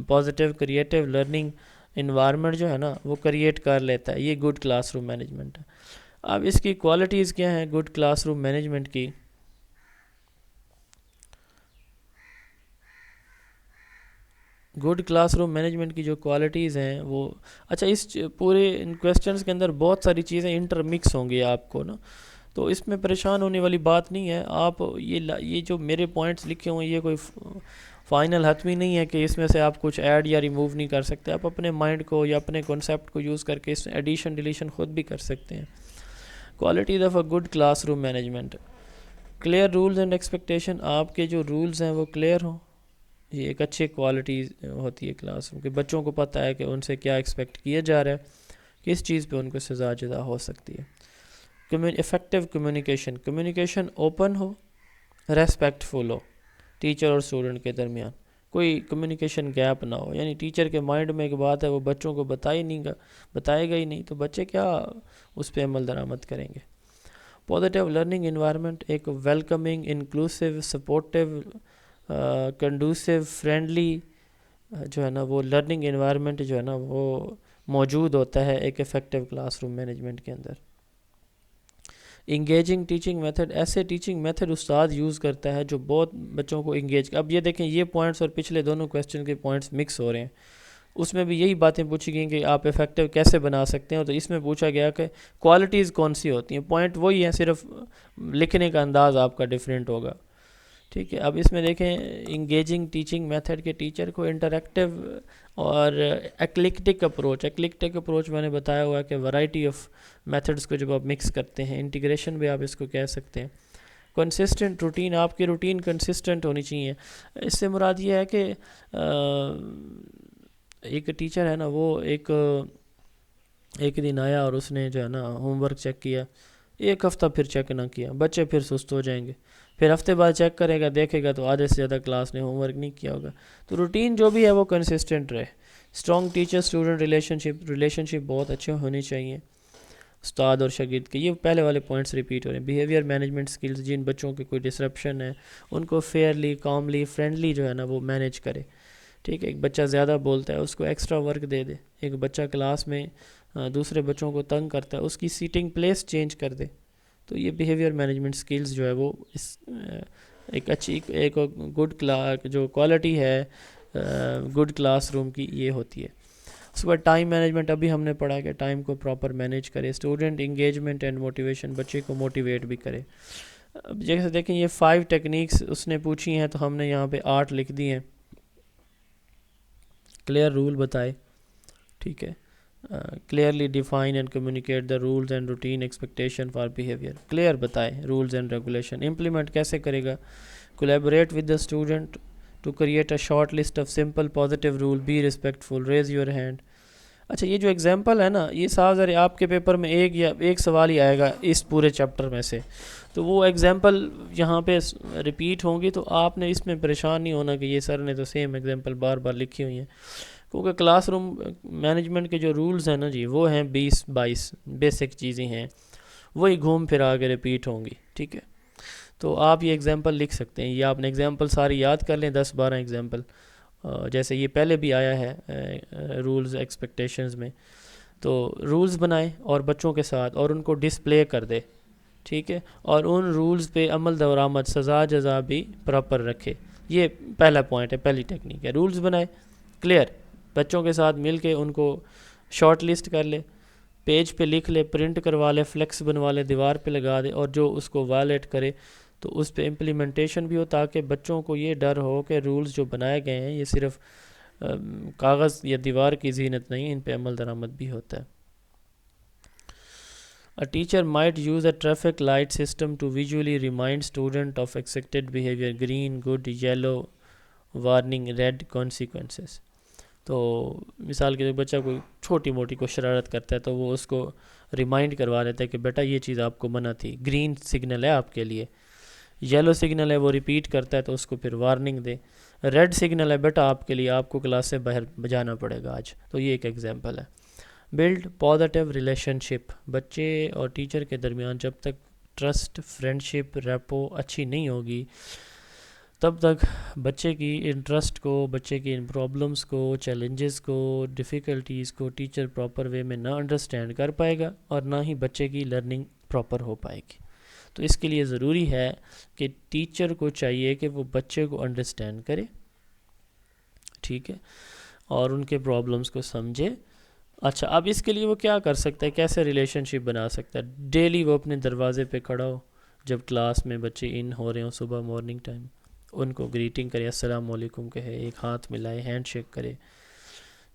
پازیٹیو کریٹیو لرننگ انوائرمنٹ جو ہے نا وہ کریٹ کر لیتا ہے. یہ گڈ کلاس روم مینجمنٹ ہے. اب اس کی کوالٹیز کیا ہیں گڈ کلاس روم مینجمنٹ کی؟ گڈ کلاس روم مینجمنٹ کی جو کوالٹیز ہیں وہ اچھا اس پورے ان کویسچنس کے اندر بہت ساری چیزیں انٹرمکس ہوں گی آپ کو نا، تو اس میں پریشان ہونے والی بات نہیں ہے. آپ یہ جو میرے پوائنٹس لکھے ہوئے یہ کوئی فائنل حتمی نہیں ہے کہ اس میں سے آپ کچھ ایڈ یا ریموو نہیں کر سکتے. آپ اپنے مائنڈ کو یا اپنے کنسیپٹ کو یوز کر کے اس میں ایڈیشن ڈیلیشن خود بھی کر سکتے ہیں. Qualities of a good classroom management. Clear rules and expectation. آپ کے جو رولز ہیں وہ کلیئر ہوں. یہ ایک اچھی کوالٹی ہوتی ہے کلاس روم کہ بچوں کو پتہ ہے کہ ان سے کیا ایکسپیکٹ کیا جا رہا ہے، کس چیز پہ ان کو سزا جزا ہو سکتی ہے. Effective communication. کمیونیکیشن اوپن ہو، ریسپیکٹفل ہو ٹیچر اور اسٹوڈنٹ کے درمیان. کوئی کمیونیکیشن گیپ نہ ہو، یعنی ٹیچر کے مائنڈ میں ایک بات ہے وہ بچوں کو بتائے گا ہی نہیں تو بچے کیا اس پہ عمل درآمد کریں گے. Positive learning environment. ایک ویلکمنگ، انکلوسیو، سپورٹیو، کنڈوسیو، فرینڈلی جو ہے نا وہ لرننگ انوائرمنٹ جو ہے نا وہ موجود ہوتا ہے ایک افیکٹو کلاس روم مینجمنٹ کے اندر. Engaging teaching method. ایسے ٹیچنگ میتھڈ استاد یوز کرتا ہے جو بہت بچوں کو انگیج. اب یہ دیکھیں یہ پوائنٹس اور پچھلے دونوں کویسچن کے پوائنٹس مکس ہو رہے ہیں. اس میں بھی یہی باتیں پوچھی گئیں کہ آپ افیکٹو کیسے بنا سکتے ہیں، تو اس میں پوچھا گیا کہ کوالٹیز کون سی ہوتی ہیں. پوائنٹ وہی ہیں، صرف لکھنے کا انداز آپ کا ڈیفرنٹ ہوگا. ٹھیک ہے، اب اس میں دیکھیں انگیجنگ ٹیچنگ میتھڈ کے ٹیچر کو انٹریکٹیو اور ایکلیکٹک اپروچ میں نے بتایا ہوا ہے کہ ورائٹی آف میتھڈس کو جب آپ مکس کرتے ہیں، انٹیگریشن بھی آپ اس کو کہہ سکتے ہیں. Consistent routine. آپ کی روٹین کنسسٹنٹ ہونی چاہیے. اس سے مراد یہ ہے کہ ایک ٹیچر ہے نا وہ ایک دن آیا اور اس نے جو ہے نا ہوم ورک چیک کیا، ایک ہفتہ پھر چیک نہ کیا، بچے پھر سست ہو جائیں گے. پھر ہفتے بعد چیک کرے گا، دیکھے گا تو آدھے سے زیادہ کلاس نے ہوم ورک نہیں کیا ہوگا. تو روٹین جو بھی ہے وہ کنسسٹنٹ رہے. Strong teacher student relationship بہت اچھے ہونی چاہیے. استاد اور شاگرد کے. یہ پہلے والے پوائنٹس ریپیٹ ہو رہے ہیں. بیہیویئر مینجمنٹ سکلز, جن بچوں کے کوئی ڈسرپشن ہے ان کو فیئرلی, کاملی, فرینڈلی جو ہے نا وہ مینیج کرے. ٹھیک ہے, ایک بچہ زیادہ بولتا ہے اس کو ایکسٹرا ورک دے دے. ایک بچہ کلاس میں دوسرے بچوں کو تنگ کرتا ہے, اس کی سیٹنگ پلیس چینج کر دے. تو یہ بیہیویئر مینجمنٹ سکلز جو ہے وہ اس ایک اچھی ایک گڈ جو کوالٹی ہے گڈ کلاس روم کی, یہ ہوتی ہے. اس کے بعد ٹائم مینجمنٹ, ابھی ہم نے پڑھا کہ ٹائم کو پراپر مینیج کرے. اسٹوڈنٹ انگیجمنٹ اینڈ موٹیویشن, بچے کو موٹیویٹ بھی کرے. اب جیسے دیکھیں یہ 5 ٹیکنیکس اس نے پوچھی ہیں تو ہم نے یہاں پہ 8 لکھ دی ہیں. کلیئر رول بتائے. ٹھیک ہے, clearly define and communicate the rules and routine expectation for behaviour. Clear بتائے رولز اینڈ ریگولیشن. امپلیمنٹ کیسے کرے گا؟ Collaborate with the student to create a short list of simple positive rule. Be respectful, raise your hand. اچھا, یہ جو example ہے نا, یہ صاف ظاہر آپ کے پیپر میں ایک سوال ہی آئے گا اس پورے چیپٹر میں سے, تو وہ ایگزامپل یہاں پہ ریپیٹ ہوں گی. تو آپ نے اس میں پریشان نہیں ہونا کہ یہ سر نے تو سیم ایگزامپل بار بار لکھی ہوئی ہیں, کیونکہ کلاس روم مینجمنٹ کے جو رولز ہیں نا جی, وہ ہیں 20-22 بیسک چیزیں ہیں, وہی گھوم پھر آ کے ریپیٹ ہوں گی. ٹھیک ہے, تو آپ یہ ایگزامپل لکھ سکتے ہیں, یا آپ نے ایگزامپل ساری یاد کر لیں, 10-12 ایگزامپل, جیسے یہ پہلے بھی آیا ہے رولز ایکسپیکٹیشنز میں. تو رولز بنائے اور بچوں کے ساتھ, اور ان کو ڈسپلے کر دے. ٹھیک ہے, اور ان رولز پہ عمل درآمد, سزا جزا بھی پراپر رکھے. یہ پہلا پوائنٹ ہے, پہلی ٹیکنیک ہے. رولز بنائے, کلیئر, بچوں کے ساتھ مل کے ان کو شارٹ لسٹ کر لے, پیج پہ لکھ لے, پرنٹ کروا لے, فلیکس بنوا لے, دیوار پہ لگا دے, اور جو اس کو وائلیٹ کرے تو اس پہ امپلیمنٹیشن بھی ہو, تاکہ بچوں کو یہ ڈر ہو کہ رولز جو بنائے گئے ہیں یہ صرف کاغذ یا دیوار کی زینت نہیں, ان پہ عمل درآمد بھی ہوتا ہے. A teacher might use a traffic light system to visually remind student of expected behavior: green good, yellow warning, red consequences. تو مثال کے بچہ کوئی چھوٹی موٹی کوئی شرارت کرتا ہے تو وہ اس کو ریمائنڈ کروا دیتا ہے کہ بیٹا یہ چیز آپ کو منع تھی, گرین سگنل ہے آپ کے لیے, یلو سگنل ہے وہ ریپیٹ کرتا ہے تو اس کو پھر وارننگ دے, ریڈ سگنل ہے بیٹا آپ کے لیے, آپ کو کلاس سے باہر جانا پڑے گا آج. تو یہ ایک ایگزامپل ہے. بلڈ پازیٹیو ریلیشن شپ, بچے اور ٹیچر کے درمیان جب تک ٹرسٹ, فرینڈشپ, ریپو اچھی نہیں ہوگی تب تک بچے کی انٹرسٹ کو, بچے کی ان پرابلمس کو, چیلنجز کو, ڈیفیکلٹیز کو ٹیچر پراپر وے میں نہ انڈرسٹینڈ کر پائے گا, اور نہ ہی بچے کی لرننگ پراپر ہو پائے گی. تو اس کے لیے ضروری ہے کہ ٹیچر کو چاہیے کہ وہ بچے کو انڈرسٹینڈ کرے. ٹھیک ہے, اور ان کے پرابلمس کو سمجھے. اچھا, اب اس کے لیے وہ کیا کر سکتا ہے, کیسے ریلیشن شپ بنا سکتا ہے؟ ڈیلی وہ اپنے دروازے پہ کھڑا ہو, جب کلاس میں بچے ان ہو رہے ہوں صبح مارننگ ٹائم, ان کو گریٹنگ کرے, السلام علیکم کہے, ایک ہاتھ ملائے, ہینڈ شیک کرے.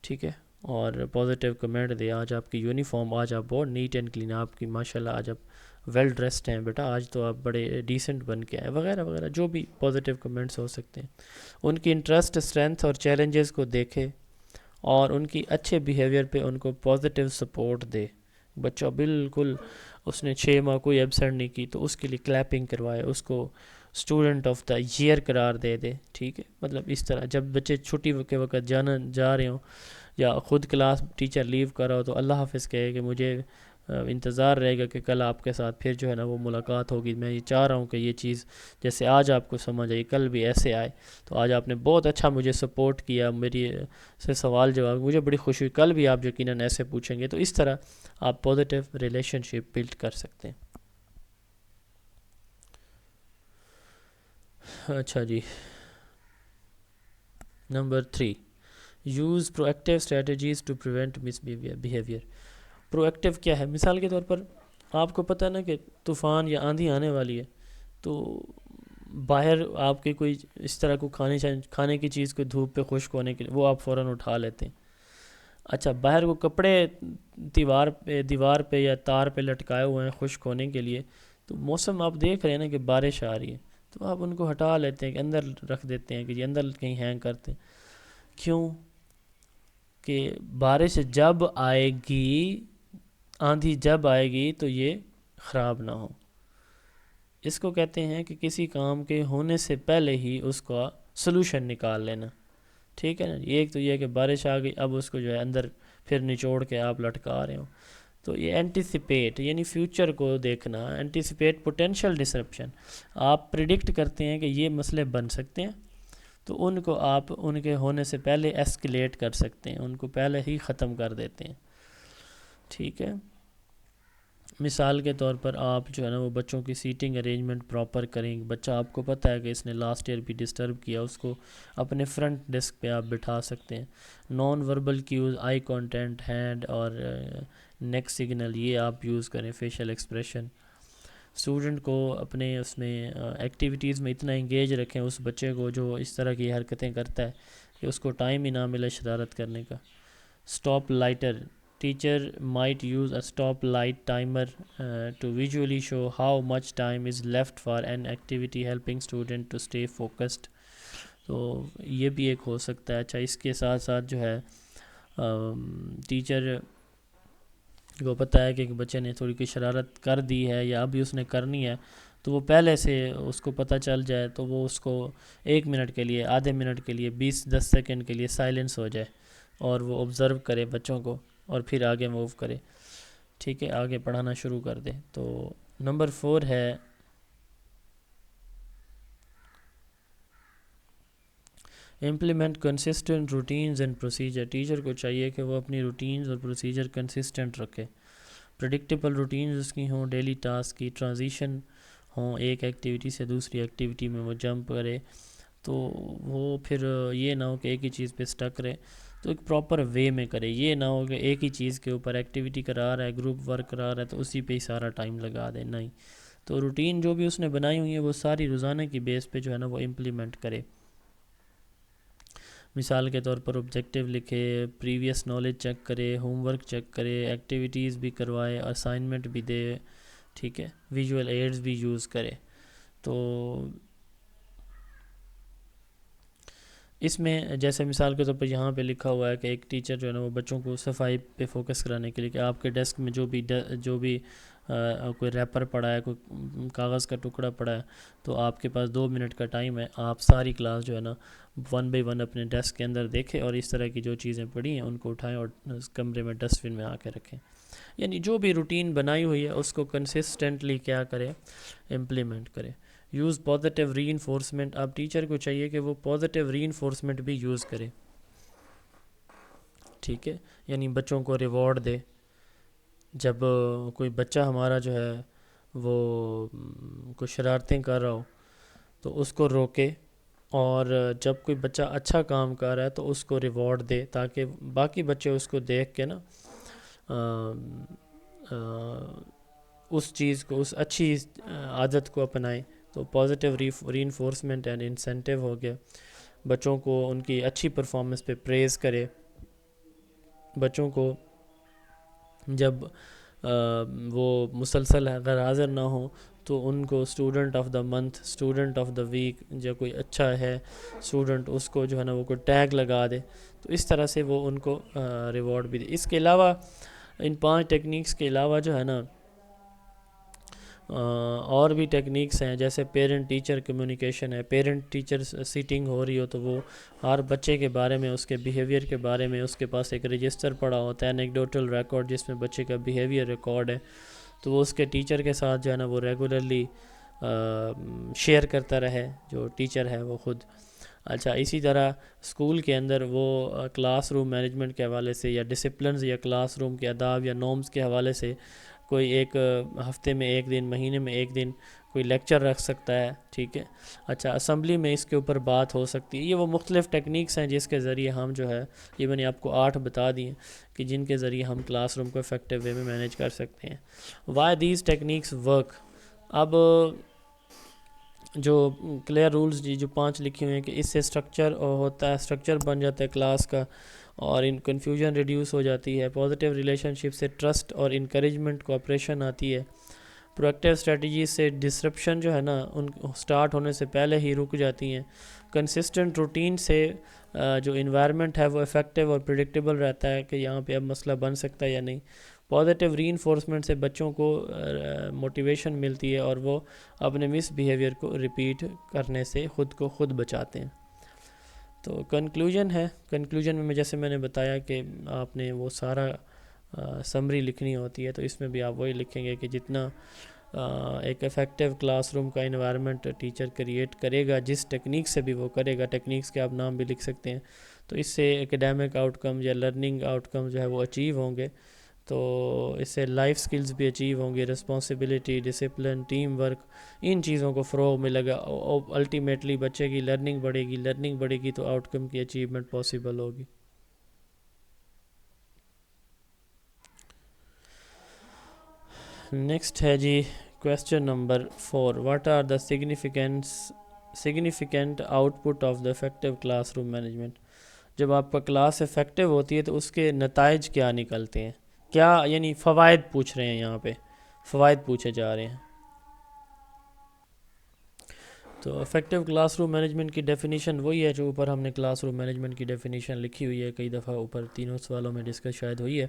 ٹھیک ہے, اور پازیٹیو کمنٹ دے, آج آپ کی یونیفارم, آج آپ بہت نیٹ اینڈ کلین, آپ کی ماشاءاللہ آج آپ ویل ڈریسڈ ہیں بیٹا, آج تو آپ بڑے ڈیسنٹ بن کے آئے, وغیرہ وغیرہ, جو بھی پازیٹیو کمنٹس ہو سکتے ہیں. ان کی انٹرسٹ, اسٹرینتھ اور چیلنجز کو دیکھے, اور ان کی اچھے بیہیویئر پہ ان کو پازیٹیو سپورٹ دے. بچہ بالکل اس نے 6 ماہ کوئی ایبسینٹ نہیں کی تو اس کے لیے کلیپنگ کروائے, اس کو اسٹوڈنٹ آف دا ایئر قرار دے دے. ٹھیک ہے, مطلب اس طرح جب بچے چھٹی کے وقت جا رہے ہوں, یا خود کلاس ٹیچر لیو کر رہا ہو, تو اللہ حافظ کہے کہ مجھے انتظار رہے گا کہ کل آپ کے ساتھ پھر جو ہے نا وہ ملاقات ہوگی. میں یہ چاہ رہا ہوں کہ یہ چیز جیسے آج آپ کو سمجھ آئی کل بھی ایسے آئے. تو آج آپ نے بہت اچھا مجھے سپورٹ کیا, میری سے سوال جواب, مجھے بڑی خوشی ہوئی, کل بھی آپ یقیناً ایسے پوچھیں گے. تو اس طرح آپ پازیٹیو ریلیشن شپ بلڈ کر سکتے ہیں. اچھا جی, number 3, use proactive strategies to prevent misbehaviour. Proactive کیا ہے؟ مثال کے طور پر آپ کو پتہ نا کہ طوفان یا آندھی آنے والی ہے, تو باہر آپ کے کوئی اس طرح کو کھانے کی چیز کو دھوپ پہ خشک ہونے کے لیے وہ آپ فوراً اٹھا لیتے ہیں. اچھا, باہر کو کپڑے دیوار پہ یا تار پہ لٹکائے ہوئے ہیں خشک ہونے کے لیے, تو موسم آپ دیکھ رہے ہیں نا کہ بارش آ رہی ہے, تو آپ ان کو ہٹا لیتے ہیں کہ اندر رکھ دیتے ہیں کہ یہ اندر کہیں ہینگ کرتے ہیں. کیوں کہ بارش جب آئے گی, آندھی جب آئے گی تو یہ خراب نہ ہو. اس کو کہتے ہیں کہ کسی کام کے ہونے سے پہلے ہی اس کا سلوشن نکال لینا. ٹھیک ہے نا, ایک تو یہ کہ بارش آ گئی, اب اس کو جو ہے اندر پھر نچوڑ کے آپ لٹکا رہے ہو. تو یہ اینٹیسپیٹ یعنی فیوچر کو دیکھنا، اینٹیسپیٹ پوٹینشیل ڈسرپشن، آپ پریڈکٹ کرتے ہیں کہ یہ مسئلے بن سکتے ہیں تو ان کو آپ ان کے ہونے سے پہلے ایسکیلیٹ کر سکتے ہیں، ان کو پہلے ہی ختم کر دیتے ہیں، ٹھیک ہے۔ مثال کے طور پر آپ جو ہے نا وہ بچوں کی سیٹنگ ارینجمنٹ پراپر کریں، بچہ آپ کو پتہ ہے کہ اس نے لاسٹ ایئر بھی ڈسٹرب کیا، اس کو اپنے فرنٹ ڈیسک پہ آپ بٹھا سکتے ہیں۔ نان وربل کیوز، آئی کانٹینٹ، ہینڈ اور نیک سگنل، یہ آپ یوز کریں، فیشل ایکسپریشن۔ اسٹوڈنٹ کو اپنے اس میں ایکٹیویٹیز میں اتنا انگیج رکھیں اس بچے کو جو اس طرح کی حرکتیں کرتا ہے کہ اس کو ٹائم ہی نہ ملے شرارت کرنے کا۔ Stop lighter, teacher might use a stop light timer to visually show how much time is left for an activity, helping student to stay focused۔ تو یہ بھی ایک ہو سکتا ہے۔ اچھا، اس کے ساتھ ساتھ جو ہے ٹیچر کو پتہ ہے کہ ایک بچے نے تھوڑی کوئی شرارت کر دی ہے یا ابھی اس نے کرنی ہے، تو وہ پہلے سے اس کو پتہ چل جائے تو وہ اس کو 1 منٹ کے لیے، آدھے منٹ کے لیے، 10 سیکنڈ کے لیے سائلنس ہو جائے اور وہ آبزرو کرے بچوں کو اور پھر آگے موو کرے، ٹھیک ہے، آگے پڑھانا شروع کر دے۔ تو نمبر 4 ہے implement consistent routines and procedure. Teacher کو چاہیے کہ وہ اپنی روٹینز اور پروسیجر کنسسٹنٹ رکھے، پریڈکٹیبل روٹینز اس کی ہوں، ڈیلی ٹاسک کی ٹرانزیشن ہوں، ایک ایکٹیویٹی سے دوسری ایکٹیویٹی میں وہ جمپ کرے، تو وہ پھر یہ نہ ہو کہ ایک ہی چیز پہ سٹک رہے، تو ایک پراپر وے میں کرے، یہ نہ ہو کہ ایک ہی چیز کے اوپر ایکٹیویٹی کرا رہا ہے، گروپ ورک کرا رہا ہے تو اسی پہ ہی سارا ٹائم لگا دے، نہیں۔ تو روٹین جو بھی اس نے بنائی ہوئی ہے وہ ساری روزانہ کی بیس پہ جو ہے نا وہ امپلیمنٹ کرے۔ مثال کے طور پر آبجیکٹیو لکھے، پریویس نالج چیک کرے، ہوم ورک چیک کرے، ایکٹیویٹیز بھی کروائے، اسائنمنٹ بھی دے، ٹھیک ہے، ویژول ایڈز بھی یوز کرے۔ تو اس میں جیسے مثال کے طور پر یہاں پہ لکھا ہوا ہے کہ ایک ٹیچر جو ہے نا وہ بچوں کو صفائی پہ فوکس کرانے کے لیے کہ آپ کے ڈیسک میں جو بھی کوئی ریپر پڑا ہے، کوئی کاغذ کا ٹکڑا پڑا ہے، تو آپ کے پاس 2 منٹ کا ٹائم ہے، آپ ساری کلاس جو ہے نا 1 بائی 1 اپنے ڈیسک کے اندر دیکھیں اور اس طرح کی جو چیزیں پڑی ہیں ان کو اٹھائیں اور اس کمرے میں ڈسٹ بن میں آ کے رکھیں۔ یعنی جو بھی روٹین بنائی ہوئی ہے اس کو کنسسٹنٹلی کیا کرے، امپلیمنٹ کرے۔ یوز پازیٹیو ری انفورسمنٹ، اب ٹیچر کو چاہیے کہ وہ پازیٹیو ری انفورسمنٹ بھی یوز کرے، ٹھیک ہے، یعنی بچوں کو ریوارڈ دے۔ جب کوئی بچہ ہمارا جو ہے وہ کوئی شرارتیں کر رہا ہو تو اس کو روکے، اور جب کوئی بچہ اچھا کام کر رہا ہے تو اس کو ریوارڈ دے تاکہ باقی بچے اس کو دیکھ کے نا اس چیز کو، اس اچھی عادت کو اپنائیں۔ تو positive reinforcement and incentive ہو گیا، بچوں کو ان کی اچھی پرفارمنس پہ پریز کرے۔ بچوں کو جب وہ مسلسل اگر حاضر نہ ہوں تو ان کو student of the month, student of the week, جب کوئی اچھا ہے اسٹوڈنٹ اس کو جو ہے نا وہ کوئی ٹیگ لگا دے، تو اس طرح سے وہ ان کو ریوارڈ بھی دے۔ اس کے علاوہ ان 5 ٹیکنیکس کے علاوہ جو ہے نا اور بھی ٹیکنیکس ہیں، جیسے پیرنٹ ٹیچر کمیونیکیشن ہے، پیرنٹ ٹیچر سیٹنگ ہو رہی ہو تو وہ ہر بچے کے بارے میں، اس کے بیہیویئر کے بارے میں اس کے پاس ایک رجسٹر پڑا ہوتا ہے، انیکڈوٹل ریکارڈ، جس میں بچے کا بیہیویئر ریکارڈ ہے، تو وہ اس کے ٹیچر کے ساتھ جو ہے نا وہ ریگولرلی شیئر کرتا رہے، جو ٹیچر ہے وہ خود۔ اچھا، اسی طرح اسکول کے اندر وہ کلاس روم مینجمنٹ کے حوالے سے یا ڈسپلنز یا کلاس روم کے آداب یا نارمز کے حوالے سے کوئی ایک ہفتے میں 1 دن، مہینے میں 1 دن کوئی لیکچر رکھ سکتا ہے، ٹھیک ہے۔ اچھا، اسمبلی میں اس کے اوپر بات ہو سکتی ہے۔ یہ وہ مختلف ٹیکنیکس ہیں جس کے ذریعے ہم جو ہے، یہ میں نے آپ کو 8 بتا دی ہیں کہ جن کے ذریعے ہم کلاس روم کو افیکٹو وے میں مینیج کر سکتے ہیں۔ وائی دیز ٹیکنیکس ورک، اب جو کلیئر رولز جو 5 لکھے ہوئے ہیں کہ اس سے اسٹرکچر ہوتا ہے، اسٹرکچر بن جاتا ہے کلاس کا، اور ان کنفیوژن ریڈیوس ہو جاتی ہے، پازیٹیو ریلیشن شپ سے ٹرسٹ اور انکریجمنٹ کوآپریشن آتی ہے، پرویکٹیو اسٹریٹجی سے ڈسرپشن جو ہے نا ان سٹارٹ ہونے سے پہلے ہی رک جاتی ہیں، کنسسٹنٹ روٹین سے جو انوائرمنٹ ہے وہ افیکٹو اور پریڈکٹیبل رہتا ہے کہ یہاں پہ اب مسئلہ بن سکتا ہے یا نہیں، پازیٹیو ری انفورسمنٹ سے بچوں کو موٹیویشن ملتی ہے اور وہ اپنے مس بیہیویئر کو ریپیٹ کرنے سے خود کو خود بچاتے ہیں۔ تو کنکلوژن ہے، کنکلوژن میں جیسے میں نے بتایا کہ آپ نے وہ سارا سمری لکھنی ہوتی ہے تو اس میں بھی آپ وہی لکھیں گے کہ جتنا ایک افیکٹو کلاس روم کا انوائرمنٹ ٹیچر کریٹ کرے گا، جس ٹیکنیک سے بھی وہ کرے گا، ٹیکنیکس کے آپ نام بھی لکھ سکتے ہیں، تو اس سے اکیڈیمک آؤٹ کم یا لرننگ آؤٹ کم جو ہے وہ اچیو ہوں گے. تو اس سے لائف سکلز بھی اچیو ہوں گے، رسپانسبلٹی، ڈسپلن، ٹیم ورک، ان چیزوں کو فروغ ملے گا. الٹیمیٹلی بچے کی لرننگ بڑھے گی تو آؤٹ کم کی اچیومنٹ پاسبل ہوگی. نیکسٹ ہے جی question number 4. What are the significant output of the effective classroom management? جب آپ کا کلاس افیکٹو ہوتی ہے تو اس کے نتائج کیا نکلتے ہیں، کیا یعنی فوائد پوچھ رہے ہیں، یہاں پہ فوائد پوچھے جا رہے ہیں. تو افیکٹو کلاس روم مینجمنٹ کی ڈیفینیشن وہی ہے جو اوپر ہم نے کلاس روم مینجمنٹ کی ڈیفینیشن لکھی ہوئی ہے، کئی دفعہ اوپر تینوں سوالوں میں ڈسکس شاید ہوئی ہے.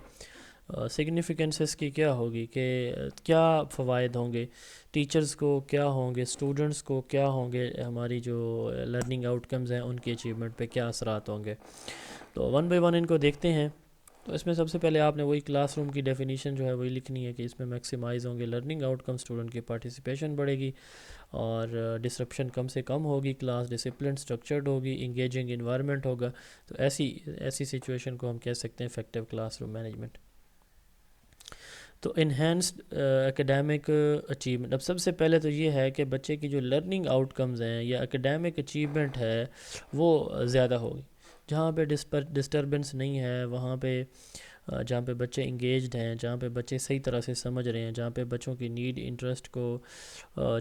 سگنیفیکنس اس کی کیا ہوگی کہ کیا فوائد ہوں گے ٹیچرز کو، کیا ہوں گے اسٹوڈنٹس کو، کیا ہوں گے ہماری جو لرننگ آؤٹ کمز ہیں ان کی اچیومنٹ پہ کیا اثرات ہوں گے. تو ون بائی ون ان کو دیکھتے ہیں. تو اس میں سب سے پہلے آپ نے وہی کلاس روم کی ڈیفینیشن جو ہے وہی لکھنی ہے کہ اس میں میکسیمائز ہوں گے لرننگ آؤٹ کم، اسٹوڈنٹ کی پارٹیسپیشن بڑھے گی اور ڈسرپشن کم سے کم ہوگی، کلاس ڈسپلن اسٹرکچرڈ ہوگی، انگیجنگ انوائرمنٹ ہوگا. تو ایسی سچویشن کو ہم کہہ سکتے ہیں افیکٹو کلاس روم مینجمنٹ. تو انہینسڈ اکیڈیمک اچیومنٹ، اب سب سے پہلے تو یہ ہے کہ بچے کی جو لرننگ آؤٹ کمز ہیں یا اکیڈیمک اچیومنٹ ہے وہ زیادہ ہوگی. جہاں پہ ڈسٹربنس نہیں ہے، وہاں پہ جہاں پہ بچے انگیجڈ ہیں، جہاں پہ بچے صحیح طرح سے سمجھ رہے ہیں، جہاں پہ بچوں کی نیڈ، انٹرسٹ کو،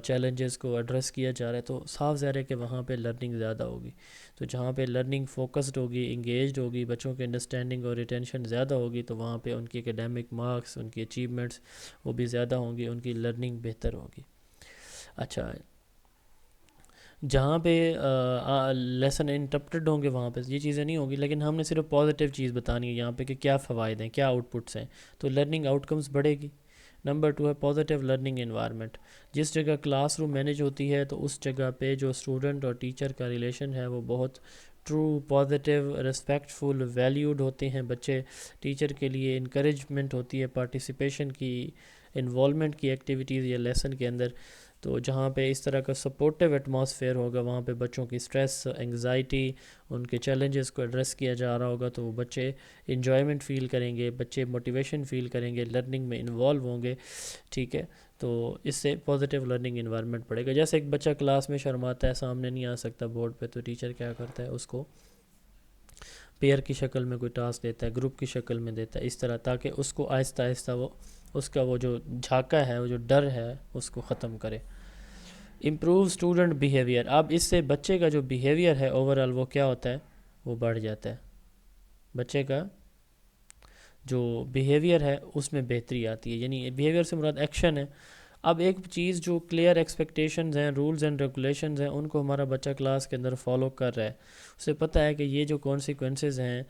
چیلنجز کو ایڈریس کیا جا رہا ہے، تو صاف ظاہر ہے کہ وہاں پہ لرننگ زیادہ ہوگی. تو جہاں پہ لرننگ فوکسڈ ہوگی، انگیجڈ ہوگی، بچوں کی انڈرسٹینڈنگ اور ریٹینشن زیادہ ہوگی، تو وہاں پہ ان کی اکیڈیمک مارکس، ان کی اچیومنٹس وہ بھی زیادہ ہوں گی، ان کی لرننگ بہتر ہوگی. اچھا، جہاں پہ لیسن انٹرپٹڈ ہوں گے وہاں پہ یہ چیزیں نہیں ہوں گی، لیکن ہم نے صرف پازیٹیو چیز بتانی ہے یہاں پہ کہ کیا فوائد ہیں، کیا آؤٹ پٹس ہیں. تو لرننگ آؤٹ کمز بڑھے گی. نمبر 2 ہے پازیٹیو لرننگ انوائرمنٹ. جس جگہ کلاس روم مینیج ہوتی ہے تو اس جگہ پہ جو اسٹوڈنٹ اور ٹیچر کا ریلیشن ہے وہ بہت ٹرو، پازیٹیو، ریسپیکٹفل، ویلیوڈ ہوتے ہیں. بچے ٹیچر کے لیے انکریجمنٹ ہوتی ہے پارٹیسپیشن کی، انوالومنٹ کی ایکٹیویٹیز یا لیسن کے اندر. تو جہاں پہ اس طرح کا سپورٹیو ایٹماسفیئر ہوگا وہاں پہ بچوں کی سٹریس، انگزائٹی، ان کے چیلنجز کو ایڈریس کیا جا رہا ہوگا تو بچے انجوائمنٹ فیل کریں گے، بچے موٹیویشن فیل کریں گے، لرننگ میں انوالو ہوں گے. ٹھیک ہے، تو اس سے پازیٹیو لرننگ انوائرمنٹ پڑے گا. جیسے ایک بچہ کلاس میں شرماتا ہے، سامنے نہیں آ سکتا بورڈ پہ، تو ٹیچر کیا کرتا ہے، اس کو پیئر کی شکل میں کوئی ٹاسک دیتا ہے، گروپ کی شکل میں دیتا ہے، اس طرح تاکہ اس کو آہستہ آہستہ اس کا وہ جو جھاکا ہے، وہ جو ڈر ہے اس کو ختم کرے. Improve student behaviour. اب اس سے بچے کا جو بیہیویئر ہے اوورال وہ کیا ہوتا ہے، وہ بڑھ جاتا ہے. بچے کا جو بیہیویئر ہے اس میں بہتری آتی ہے، یعنی بیہیویئر سے مراد ایکشن ہے. اب ایک چیز جو کلیئر ایکسپیکٹیشنز ہیں، رولز اینڈ ریگولیشنز ہیں، ان کو ہمارا بچہ کلاس کے اندر فالو کر رہا ہے، اسے پتہ ہے کہ یہ جو کانسیکوینسز ہیں،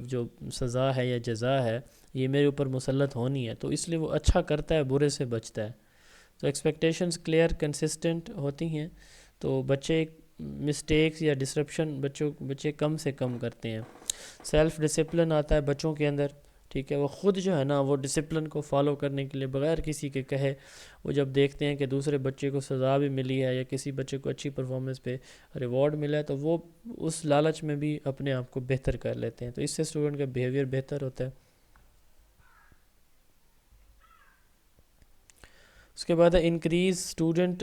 جو سزا ہے یا جزا ہے، یہ میرے اوپر مسلط ہونی ہے، تو اس لیے وہ اچھا کرتا ہے، برے سے بچتا ہے. تو ایکسپیکٹیشنز کلیئر، کنسسٹنٹ ہوتی ہیں تو بچے مسٹیکس یا ڈسرپشن بچے کم سے کم کرتے ہیں. سیلف ڈسپلن آتا ہے بچوں کے اندر. ٹھیک ہے، وہ خود جو ہے نا وہ ڈسپلن کو فالو کرنے کے لیے بغیر کسی کے کہے، وہ جب دیکھتے ہیں کہ دوسرے بچے کو سزا بھی ملی ہے یا کسی بچے کو اچھی پرفارمنس پہ ریوارڈ ملا ہے، تو وہ اس لالچ میں بھی اپنے آپ کو بہتر کر لیتے ہیں. تو اس سے اسٹوڈنٹ کا بیہیویئر بہتر ہوتا ہے. اس کے بعد ہے increase student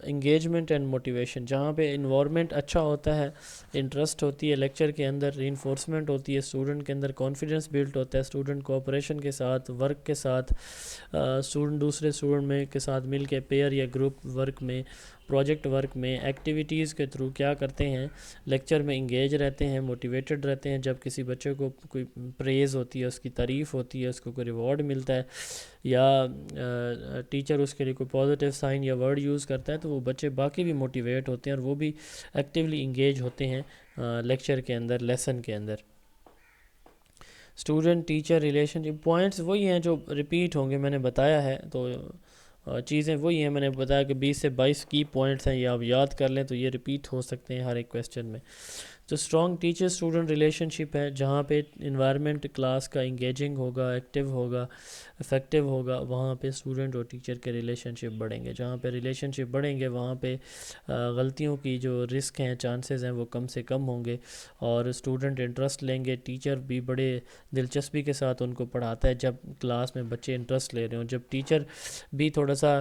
engagement and motivation. جہاں پہ انوائرمنٹ اچھا ہوتا ہے، انٹرسٹ ہوتی ہے لیکچر کے اندر، ری انفورسمنٹ ہوتی ہے، اسٹوڈنٹ کے اندر کانفیڈنس بلڈ ہوتا ہے، اسٹوڈنٹ کوآپریشن کے ساتھ، ورک کے ساتھ، اسٹوڈنٹ دوسرے اسٹوڈنٹ میں کے ساتھ مل کے پیئر یا گروپ ورک میں، پروجیکٹ ورک میں، ایکٹیویٹیز کے تھرو کیا کرتے ہیں، لیکچر میں انگیج رہتے ہیں، موٹیویٹڈ رہتے ہیں. جب کسی بچے کو کوئی پریز ہوتی ہے، اس کی تعریف ہوتی ہے، اس کو کوئی ریوارڈ ملتا ہے یا ٹیچر اس کے لیے کوئی پازیٹیو سائن یا ورڈ یوز کرتا ہے، تو وہ بچے باقی بھی موٹیویٹ ہوتے ہیں اور وہ بھی ایکٹیولی انگیج ہوتے ہیں لیکچر کے اندر، لیسن کے اندر. اسٹوڈنٹ ٹیچر ریلیشن شپ پوائنٹس وہی ہیں جو ریپیٹ ہوں گے، میں نے بتایا ہے. تو چیزیں وہی ہیں، میں نے بتایا کہ 20 سے 22 کی پوائنٹس ہیں، یہ آپ یاد کر لیں تو یہ ریپیٹ ہو سکتے ہیں ہر ایک کویسچن میں. جو strong teacher student relationship ہے، جہاں پہ انوائرمنٹ کلاس کا انگیجنگ ہوگا، ایکٹیو ہوگا، افیکٹو ہوگا، وہاں پہ اسٹوڈنٹ اور ٹیچر کے ریلیشن شپ بڑھیں گے. جہاں پہ ریلیشن شپ بڑھیں گے وہاں پہ غلطیوں کی جو رسک ہیں، چانسز ہیں، وہ کم سے کم ہوں گے اور اسٹوڈنٹ انٹرسٹ لیں گے. ٹیچر بھی بڑے دلچسپی کے ساتھ ان کو پڑھاتا ہے جب کلاس میں بچے انٹرسٹ لے رہے ہوں. جب ٹیچر بھی تھوڑا سا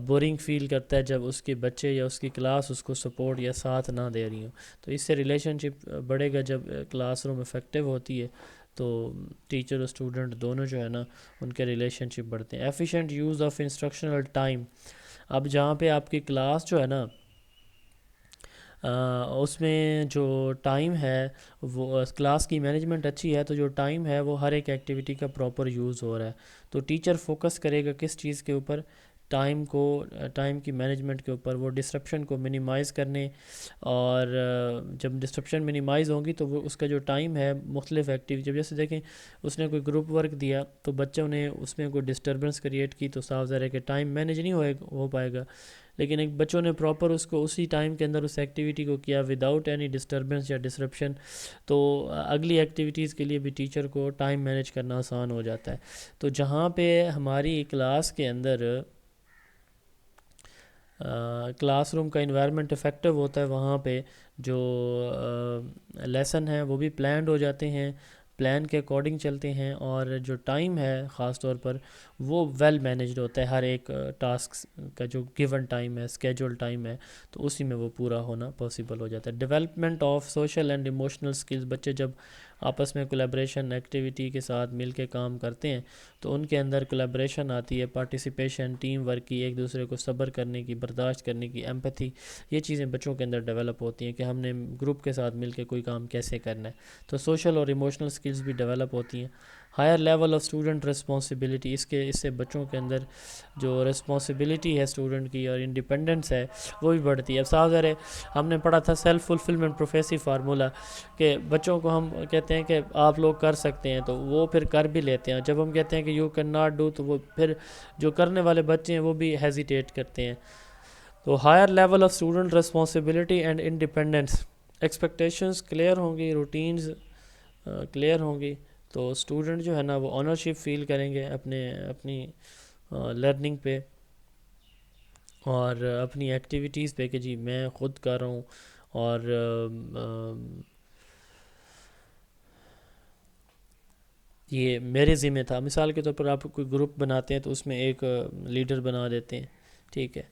بورنگ فیل کرتا ہے جب اس کے بچے یا اس کی کلاس اس کو سپورٹ یا ساتھ نہ دے رہی ہوں، تو اس سے ریلیشن شپ بڑھے گا. جب کلاس روم افیکٹو ہوتی ہے تو ٹیچر اور اسٹوڈنٹ دونوں جو ہے نا ان کے ریلیشن شپ بڑھتے ہیں. Efficient use of instructional time. اب جہاں پہ آپ کی کلاس جو ہے نا اس میں جو ٹائم ہے وہ کلاس کی مینجمنٹ اچھی ہے تو جو ٹائم ہے وہ ہر ایک ایکٹیویٹی کا پراپر یوز ہو رہا ہے. تو ٹیچر فوکس کرے گا کس چیز کے اوپر؟ ٹائم کی مینجمنٹ کے اوپر. وہ ڈسرپشن کو منیمائز کرنے، اور جب ڈسرپشن منیمائز ہوں گی تو وہ اس کا جو ٹائم ہے مختلف ایکٹیویٹی، جب جیسے دیکھیں اس نے کوئی گروپ ورک دیا تو بچوں نے اس میں کوئی ڈسٹربنس کریٹ کی تو صاف ظاہر ہے کہ ٹائم مینیج نہیں ہو پائے گا. لیکن ایک بچوں نے پراپر اس کو اسی ٹائم کے اندر اس ایکٹیویٹی کو کیا وداؤٹ اینی ڈسٹربنس یا ڈسرپشن، تو اگلی ایکٹیویٹیز کے لیے بھی ٹیچر کو ٹائم مینیج کرنا آسان ہو جاتا ہے. تو جہاں پہ ہماری کلاس کے اندر کلاس روم کا انوائرمنٹ افیکٹو ہوتا ہے، وہاں پہ جو لیسن ہیں وہ بھی پلانڈ ہو جاتے ہیں، پلان کے اکارڈنگ چلتے ہیں، اور جو ٹائم ہے خاص طور پر وہ ویل مینیجڈ ہوتا ہے. ہر ایک ٹاسک کا جو گیون ٹائم ہے، اسکیجول ٹائم ہے، تو اسی میں وہ پورا ہونا پاسبل ہو جاتا ہے. Development of social and emotional skills. بچے جب آپس میں کولیبریشن ایکٹیویٹی کے ساتھ مل کے کام کرتے ہیں تو ان کے اندر کولیبریشن آتی ہے، پارٹیسپیشن، ٹیم ورک کی، ایک دوسرے کو صبر کرنے کی، برداشت کرنے کی، ایمپتھی. یہ چیزیں بچوں کے اندر ڈیولپ ہوتی ہیں کہ ہم نے گروپ کے ساتھ مل کے کوئی کام کیسے کرنا ہے. تو سوشل اور ایموشنل سکلز بھی ڈیولپ ہوتی ہیں. Higher level of student responsibility. اس سے بچوں کے اندر جو رسپانسبلٹی ہے اسٹوڈنٹ کی اور انڈیپینڈنس ہے وہ بھی بڑھتی ہے. اب صاف ظاہر ہے ہم نے پڑھا تھا سیلف فلفلمنٹ پروفیسی فارمولا کہ بچوں کو ہم کہتے ہیں کہ آپ لوگ کر سکتے ہیں تو وہ پھر کر بھی لیتے ہیں. جب ہم کہتے ہیں کہ یو کین ناٹ ڈو تو وہ پھر جو کرنے والے بچے ہیں وہ بھی ہیزیٹیٹ کرتے ہیں. تو higher level of student responsibility and independence. Expectations clear ہوں گی، روٹینز کلیئر ہوں گی، تو اسٹوڈنٹ جو ہے نا وہ آنرشپ فیل کریں گے اپنی لرننگ پہ اور اپنی ایکٹیویٹیز پہ کہ جی میں خود کر رہا ہوں اور یہ میرے ذمہ تھا. مثال کے طور پر آپ کوئی گروپ بناتے ہیں تو اس میں ایک لیڈر بنا دیتے ہیں، ٹھیک ہے،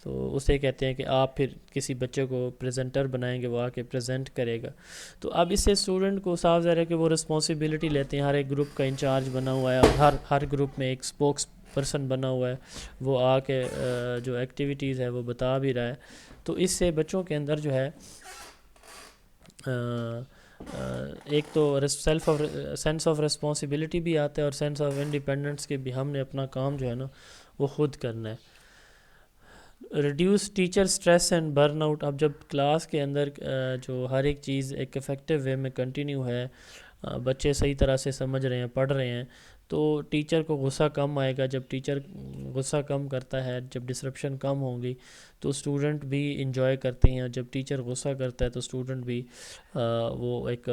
تو اسے کہتے ہیں کہ آپ پھر کسی بچے کو پریزنٹر بنائیں گے، وہ آ کے پریزنٹ کرے گا. تو اب اس سے اسٹوڈنٹ کو صاف ظاہر ہے کہ وہ رسپانسبلٹی لیتے ہیں. ہر ایک گروپ کا انچارج بنا ہوا ہے اور ہر گروپ میں ایک اسپوکس پرسن بنا ہوا ہے، وہ آ کے جو ایکٹیویٹیز ہے وہ بتا بھی رہا ہے. تو اس سے بچوں کے اندر جو ہے ایک تو سینس آف رسپانسبلٹی بھی آتا ہے اور سینس آف انڈیپینڈنس کے بھی، ہم نے اپنا کام جو ہے نا وہ خود کرنا ہے. Reduce teacher stress and burnout. اب جب کلاس کے اندر جو ہر ایک چیز ایک افیکٹو وے میں کنٹینیو ہے، بچے صحیح طرح سے سمجھ رہے ہیں، پڑھ رہے ہیں، تو ٹیچر کو غصہ کم آئے گا. جب ٹیچر غصہ کم کرتا ہے، جب ڈسرپشن کم ہوں گی تو اسٹوڈنٹ بھی انجوائے کرتے ہیں. جب ٹیچر غصہ کرتا ہے تو اسٹوڈنٹ بھی وہ ایک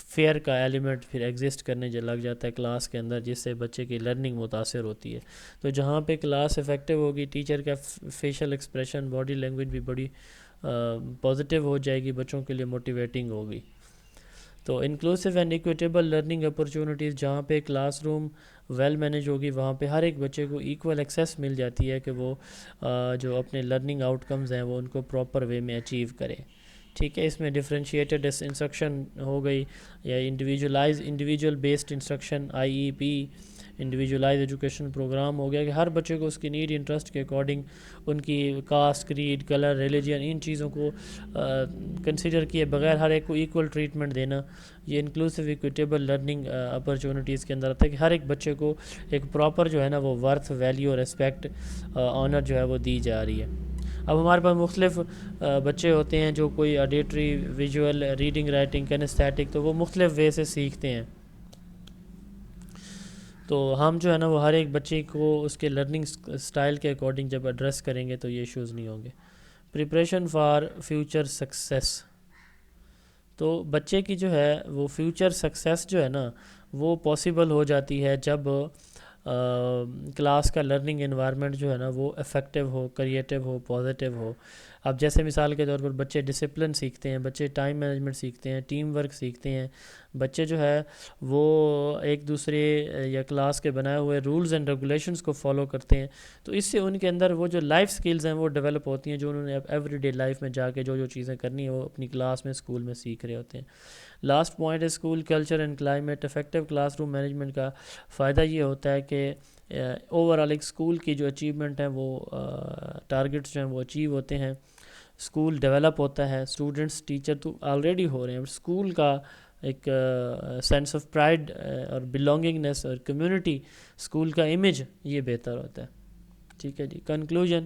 فیئر کا ایلیمنٹ پھر ایگزسٹ کرنے لگ جاتا ہے کلاس کے اندر، جس سے بچے کی لرننگ متاثر ہوتی ہے. تو جہاں پہ کلاس افیکٹو ہوگی، ٹیچر کا فیشل ایکسپریشن، باڈی لینگویج بھی بڑی پازیٹیو ہو جائے گی، بچوں کے لیے موٹیویٹنگ ہوگی. تو inclusive and equitable learning opportunities. جہاں پہ کلاس روم ویل مینیج ہوگی وہاں پہ ہر ایک بچے کو ایکول ایکسیس مل جاتی ہے کہ وہ جو اپنے لرننگ آؤٹ کمز ہیں وہ ان کو پراپر وے میں اچیو کرے. ٹھیک ہے، اس میں ڈفرینشیٹڈ انسٹرکشن ہو گئی یا individual based instruction, IEP، individualize education program ہو گیا کہ ہر بچے کو اس کی نیڈ انٹرسٹ کے اکارڈنگ ان کی کاسٹ، کریڈ، کلر، ریلیجن، ان چیزوں کو کنسیڈر کیے بغیر ہر ایک کو ایکول ٹریٹمنٹ دینا. یہ انکلوسیو ایکویٹیبل لرننگ اپرچونیٹیز کے اندر آتا ہے کہ ہر ایک بچے کو ایک پراپر جو ہے نا وہ ورتھ، ویلیو اور ریسپیکٹ، آنر جو ہے وہ دی جا رہی ہے. اب ہمارے پاس مختلف بچے ہوتے ہیں جو کوئی آڈیٹری، ویژول، ریڈنگ، رائٹنگ، کینیستھیٹک، تو وہ مختلف وے سے سیکھتے ہیں. تو ہم جو ہے نا وہ ہر ایک بچے کو اس کے لرننگ سٹائل کے اکارڈنگ جب ایڈریس کریں گے تو یہ ایشوز نہیں ہوں گے. Preparation for future success. تو بچے کی جو ہے وہ فیوچر سکسیس جو ہے نا وہ پاسبل ہو جاتی ہے جب کلاس کا لرننگ انوائرمنٹ جو ہے نا وہ افیکٹو ہو، کریٹیو ہو، پازیٹیو ہو. اب جیسے مثال کے طور پر بچے ڈسپلن سیکھتے ہیں، بچے ٹائم مینجمنٹ سیکھتے ہیں، ٹیم ورک سیکھتے ہیں، بچے جو ہے وہ ایک دوسرے یا کلاس کے بنائے ہوئے رولز اینڈ ریگولیشنز کو فالو کرتے ہیں، تو اس سے ان کے اندر وہ جو لائف سکلز ہیں وہ ڈیولپ ہوتی ہیں، جو انہوں نے ایوری ڈے لائف میں جا کے جو چیزیں کرنی ہیں وہ اپنی کلاس میں اسکول میں سیکھ رہے ہوتے ہیں. لاسٹ پوائنٹ ہے school culture and climate. Effective classroom management کا فائدہ یہ ہوتا ہے کہ اوور آل ایک اسکول کی جو اچیومنٹ ہیں وہ ٹارگیٹس جو ہیں وہ اچیو ہوتے ہیں، اسکول ڈیولپ ہوتا ہے، اسٹوڈنٹس ٹیچر تو آلریڈی ہو رہے ہیں، اسکول کا ایک سینس آف پرائڈ اور بلانگنگنیس اور کمیونٹی، اسکول کا امیج یہ بہتر ہوتا ہے. ٹھیک ہے جی. کنکلوژن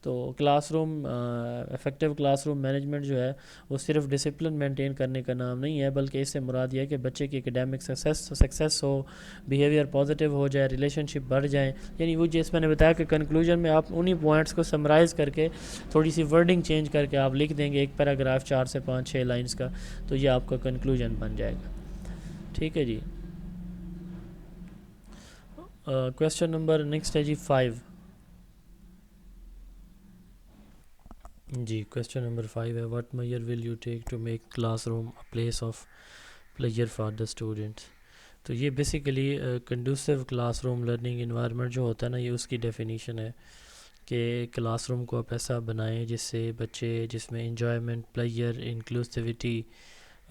تو class room effective classroom management جو ہے وہ صرف ڈسپلن مینٹین کرنے کا نام نہیں ہے، بلکہ اس سے مراد یہ ہے کہ بچے کی اکیڈیمک سکسیس ہو، بیہیویئر پازیٹیو ہو جائے، ریلیشن شپ بڑھ جائیں. یعنی وہ جیسے میں نے بتایا کہ کنکلوژن میں آپ انہی پوائنٹس کو سمرائز کر کے تھوڑی سی ورڈنگ چینج کر کے آپ لکھ دیں گے ایک پیراگراف 4 سے 5-6 لائنز کا، تو یہ آپ کا کنکلوژن بن جائے گا. ٹھیک ہے جی. کویسچن نمبر نیکسٹ ہے جی 5. جی کویسچن نمبر 5 ہے what measure will you take to make classroom a place of pleasure for the students. تو یہ basically conducive classroom learning environment جو ہوتا ہے نا یہ اس کی ڈیفینیشن ہے کہ کلاس روم کو آپ ایسا بنائیں جس سے بچے جس میں انجوائمنٹ، پلیجر، انکلوسیوٹی،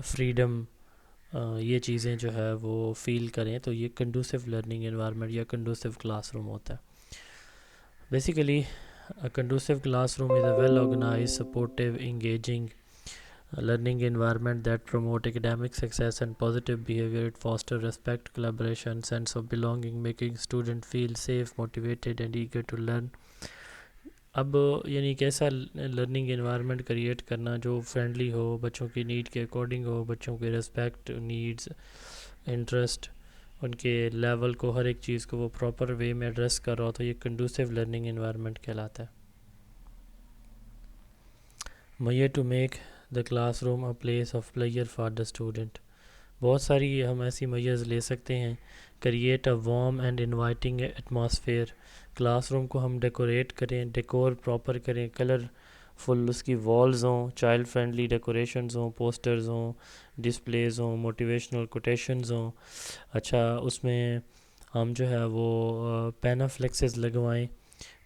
فریڈم یہ چیزیں جو ہے وہ فیل کریں، تو یہ کنڈوسیو لرننگ انوائرمنٹ یا کنڈوسیو کلاس روم ہوتا ہے. Basically a conducive classroom is a well-organized, supportive, engaging learning environment that promote academic success and positive behavior. It fosters respect, collaboration, sense of belonging, making students feel safe, motivated, and eager to learn. اب یعنی کیسا learning environment create کرنا جو friendly ہو، بچوں کی need کے according ہو، بچوں کے ریسپیکٹ، نیڈز، انٹرسٹ، ان کے لیول کو، ہر ایک چیز کو وہ پراپر وے میں ایڈریس کر رہا ہو، تو یہ کنڈوسیو لرننگ انوائرمنٹ کہلاتا ہے. Measure to make the classroom a place of pleasure for the student. بہت ساری ہم ایسی میئرز لے سکتے ہیں. Create a warm and inviting atmosphere. Classroom کو ہم ڈیکوریٹ کریں، ڈیکور پراپر کریں، کلر فل اس کی والز ہوں، چائلڈ فرینڈلی ڈیکوریشنز ہوں، پوسٹرز ہوں، ڈسپلیز ہوں، موٹیویشنل کوٹیشنز ہوں. اچھا اس میں ہم جو ہے وہ پینافلیکسز لگوائیں.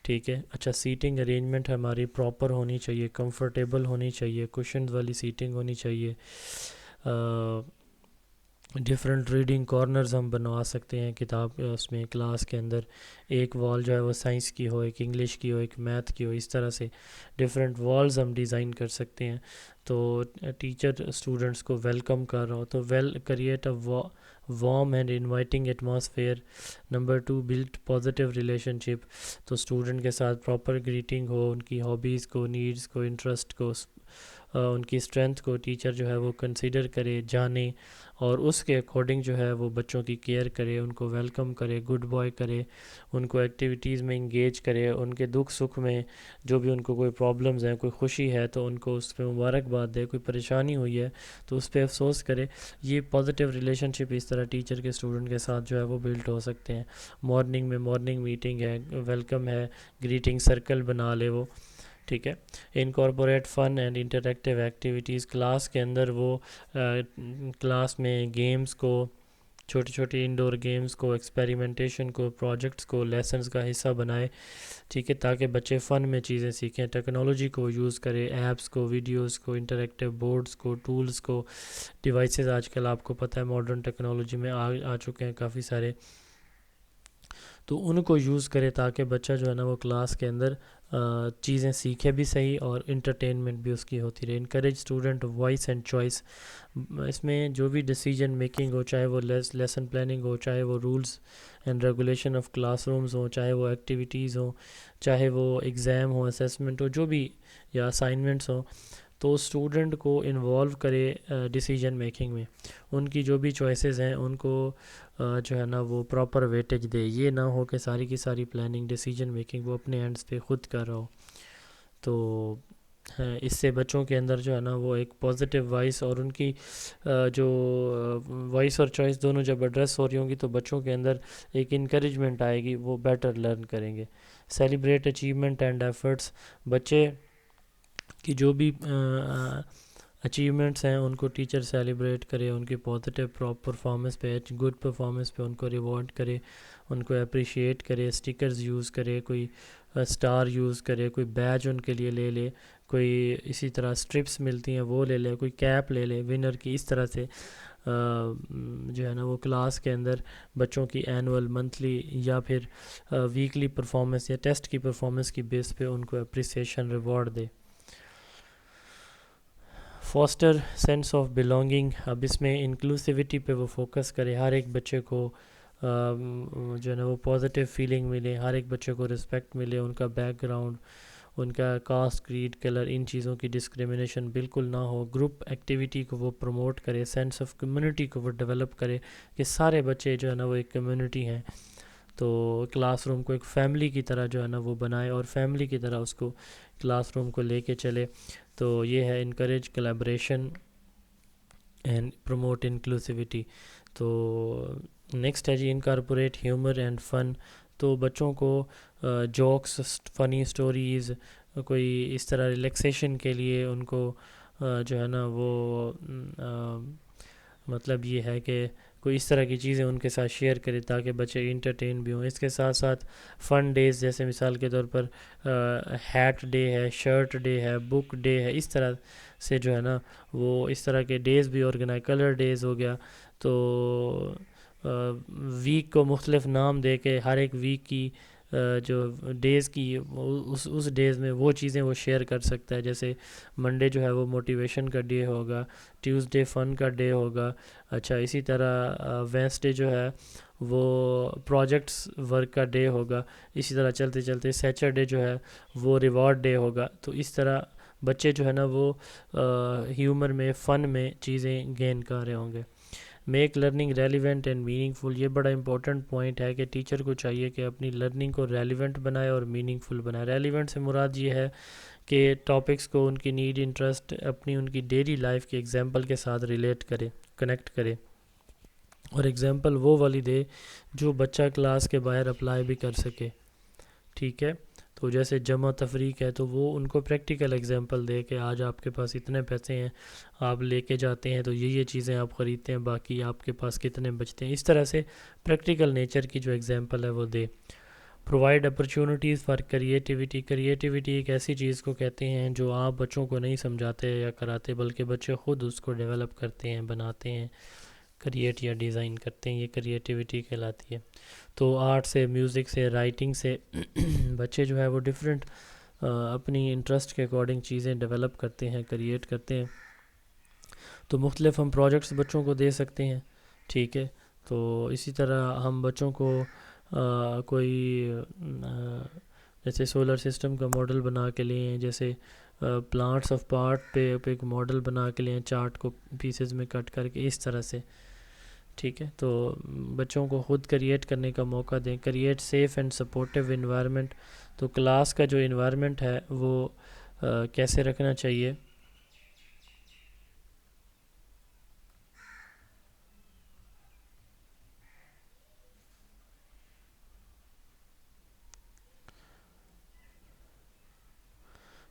ٹھیک ہے. اچھا سیٹنگ ارینجمنٹ ہماری پراپر ہونی چاہیے، کمفرٹیبل ہونی چاہیے، کوشنز والی سیٹنگ ہونی چاہیے. ڈفرینٹ ریڈنگ کارنرز ہم بنوا سکتے ہیں کتاب اس میں کلاس کے اندر. ایک وال جو ہے وہ سائنس کی ہو، ایک انگلش کی ہو، ایک میتھ کی ہو، اس طرح سے ڈفرینٹ والز ہم ڈیزائن کر سکتے ہیں. تو ٹیچر اسٹوڈنٹس کو ویلکم کر رہا ہو تو create a warm and inviting atmosphere. Number 2 build positive relationship. تو اسٹوڈنٹ کے ساتھ پراپر گریٹنگ ہو، ان کی ہابیز کو، نیڈز کو، انٹرسٹ کو، ان کی اسٹرینتھ کو ٹیچر جو ہے وہ کنسیڈر کرے، جانے، اور اس کے اکارڈنگ جو ہے وہ بچوں کی کیئر کرے، ان کو ویلکم کرے، گڈ بوائے کرے، ان کو ایکٹیویٹیز میں انگیج کرے، ان کے دکھ سکھ میں جو بھی ان کو کوئی پرابلمز ہیں، کوئی خوشی ہے تو ان کو اس پہ مبارکباد دے، کوئی پریشانی ہوئی ہے تو اس پہ افسوس کرے. یہ پازیٹیو ریلیشن شپ اس طرح ٹیچر کے اسٹوڈنٹ کے ساتھ جو ہے وہ بلڈ ہو سکتے ہیں. مارننگ میں مارننگ میٹنگ ہے، ویلکم ہے، گریٹنگ سرکل بنا لے وہ. ٹھیک ہے. Incorporate fun and interactive activities. Class کے اندر وہ کلاس میں گیمز کو، چھوٹی چھوٹی انڈور گیمز کو، ایکسپیریمنٹیشن کو، پروجیکٹس کو لیسنز کا حصہ بنائے. ٹھیک ہے. تاکہ بچے فن میں چیزیں سیکھیں. ٹیکنالوجی کو یوز کرے، ایپس کو، ویڈیوز کو، انٹریکٹیو بورڈز کو، ٹولز کو. ڈیوائسز آج کل آپ کو پتہ ہے ماڈرن ٹیکنالوجی میں آ چکے ہیں کافی سارے، تو ان کو یوز کرے تاکہ بچہ جو ہے نا وہ کلاس کے اندر چیزیں سیکھے بھی صحیح اور انٹرٹینمنٹ بھی اس کی ہوتی رہے. Encourage student voice and choice. اس میں جو بھی ڈیسیجن میکنگ ہو، چاہے وہ لیسن پلاننگ ہو، چاہے وہ rules and regulation of classrooms ہوں، چاہے وہ ایکٹیویٹیز ہوں، چاہے وہ ایگزام ہو، اسیسمنٹ ہو، جو بھی، یا اسائنمنٹس ہوں، تو اسٹوڈنٹ کو انوالو کرے ڈیسیجن میکنگ میں. ان کی جو بھی چوائسیز ہیں ان کو جو ہے نا وہ پراپر ویٹیج دے. یہ نہ ہو کہ ساری کی ساری پلاننگ، ڈیسیجن میکنگ وہ اپنے ہینڈس پہ خود کر رہا ہو. تو اس سے بچوں کے اندر جو ہے نا وہ ایک پازیٹیو وائس اور ان کی جو وائس اور چوائس دونوں جب ایڈریس ہو رہی ہوں گی تو بچوں کے اندر ایک انکریجمنٹ آئے گی، وہ بیٹر لرن کریں گے۔ سیلیبریٹ اچیومنٹ اینڈ ایفرٹس، بچے کی جو بھی اچیومنٹس ہیں ان کو ٹیچر سیلیبریٹ کرے، ان کی پازیٹیو پرفارمنس پہ، گڈ پرفارمنس پہ ان کو ریوارڈ کرے، ان کو اپریشیٹ کرے، اسٹیکرز یوز کرے، کوئی اسٹار یوز کرے، کوئی بیج ان کے لیے لے لے، کوئی اسی طرح اسٹرپس ملتی ہیں وہ لے لے، کوئی کیپ لے لے ونر کی۔ اس طرح سے جو ہے نا وہ کلاس کے اندر بچوں کی اینول، منتھلی یا پھر ویکلی پرفارمنس یا ٹیسٹ کی پرفارمنس کی بیس پہ ان کو appreciation reward they. Faster sense of belonging, اب اس میں انکلوسیوٹی پہ وہ فوکس کرے، ہر ایک بچے کو جو ہے نا وہ پازیٹیو فیلنگ ملے، ہر ایک بچے کو رسپیکٹ ملے، ان کا بیک گراؤنڈ، ان کا کاسٹ، کریڈ، کلر، ان چیزوں کی ڈسکریمنیشن بالکل نہ ہو۔ گروپ ایکٹیویٹی کو وہ پروموٹ کرے، سینس آف کمیونٹی کو وہ ڈیولپ کرے کہ سارے بچے جو ہے نا وہ ایک کمیونٹی ہیں، تو کلاس روم کو ایک فیملی کی طرح جو ہے نا وہ بنائے اور فیملی کی طرح اس کو کلاس روم کو لے کے چلے۔ تو یہ ہے encourage collaboration and promote inclusivity. تو نیکسٹ ہے جی انکارپوریٹ ہیومر اینڈ فن، تو بچوں کو جوکس، فنی سٹوریز، کوئی اس طرح ریلیکسیشن کے لیے ان کو جو ہے نا وہ مطلب یہ ہے کہ کوئی اس طرح کی چیزیں ان کے ساتھ شیئر کرے تاکہ بچے انٹرٹین بھی ہوں۔ اس کے ساتھ ساتھ فن ڈیز، جیسے مثال کے طور پر ہیٹ ڈے ہے، شرٹ ڈے ہے، بک ڈے ہے، اس طرح سے جو ہے نا وہ اس طرح کے ڈیز بھی آرگنائز، کلر ڈیز ہو گیا، تو ویک کو مختلف نام دے کے ہر ایک ویک کی جو ڈیز کی اس ڈیز میں وہ چیزیں وہ شیئر کر سکتا ہے۔ جیسے منڈے جو ہے وہ موٹیویشن کا ڈے ہوگا، ٹیوزڈے فن کا ڈے ہوگا، اچھا اسی طرح وینسڈے جو ہے وہ پروجیکٹس ورک کا ڈے ہوگا، اسی طرح چلتے چلتے سیچرڈے جو ہے وہ ریوارڈ ڈے ہوگا۔ تو اس طرح بچے جو ہے نا وہ ہیومر میں، فن میں چیزیں گین کر رہے ہوں گے۔ Make learning relevant and meaningful, یہ بڑا امپورٹنٹ پوائنٹ ہے کہ ٹیچر کو چاہیے کہ اپنی لرننگ کو ریلیونٹ بنائے اور میننگ فل بنائے۔ ریلیونٹ سے مراد یہ ہے کہ ٹاپکس کو ان کی نیڈ، انٹرسٹ، اپنی ان کی ڈیلی لائف کے ایگزامپل کے ساتھ ریلیٹ کرے، کنیکٹ کرے، اور ایگزامپل وہ والی دے جو بچہ کلاس کے باہر اپلائی بھی کر سکے، ٹھیک ہے۔ تو جیسے جمع تفریق ہے تو وہ ان کو پریکٹیکل ایگزامپل دے کہ آج آپ کے پاس اتنے پیسے ہیں، آپ لے کے جاتے ہیں تو یہ چیزیں آپ خریدتے ہیں، باقی آپ کے پاس کتنے بچتے ہیں، اس طرح سے پریکٹیکل نیچر کی جو ایگزامپل ہے وہ دے۔ Provide opportunities for creativity, creativity ایک ایسی چیز کو کہتے ہیں جو آپ بچوں کو نہیں سمجھاتے یا کراتے بلکہ بچے خود اس کو ڈیولپ کرتے ہیں، بناتے ہیں، کریٹ یا ڈیزائن کرتے ہیں، یہ کریٹیوٹی کہلاتی ہے۔ تو آرٹ سے، میوزک سے، رائٹنگ سے بچے جو ہے وہ ڈیفرنٹ اپنی انٹرسٹ کے اکارڈنگ چیزیں ڈیولپ کرتے ہیں، کریٹ کرتے ہیں۔ تو مختلف ہم پروجیکٹس بچوں کو دے سکتے ہیں، ٹھیک ہے۔ تو اسی طرح ہم بچوں کو کوئی جیسے سولر سسٹم کا ماڈل بنا کے لیں، جیسے پلانٹس آف پارٹ پہ ایک ماڈل بنا کے لیں، چارٹ کو پیسز میں کٹ کر کے، اس طرح سے، ٹھیک ہے۔ تو بچوں کو خود کریٹ کرنے کا موقع دیں۔ Create safe and supportive environment, تو کلاس کا جو انوائرمنٹ ہے وہ کیسے رکھنا چاہیے؟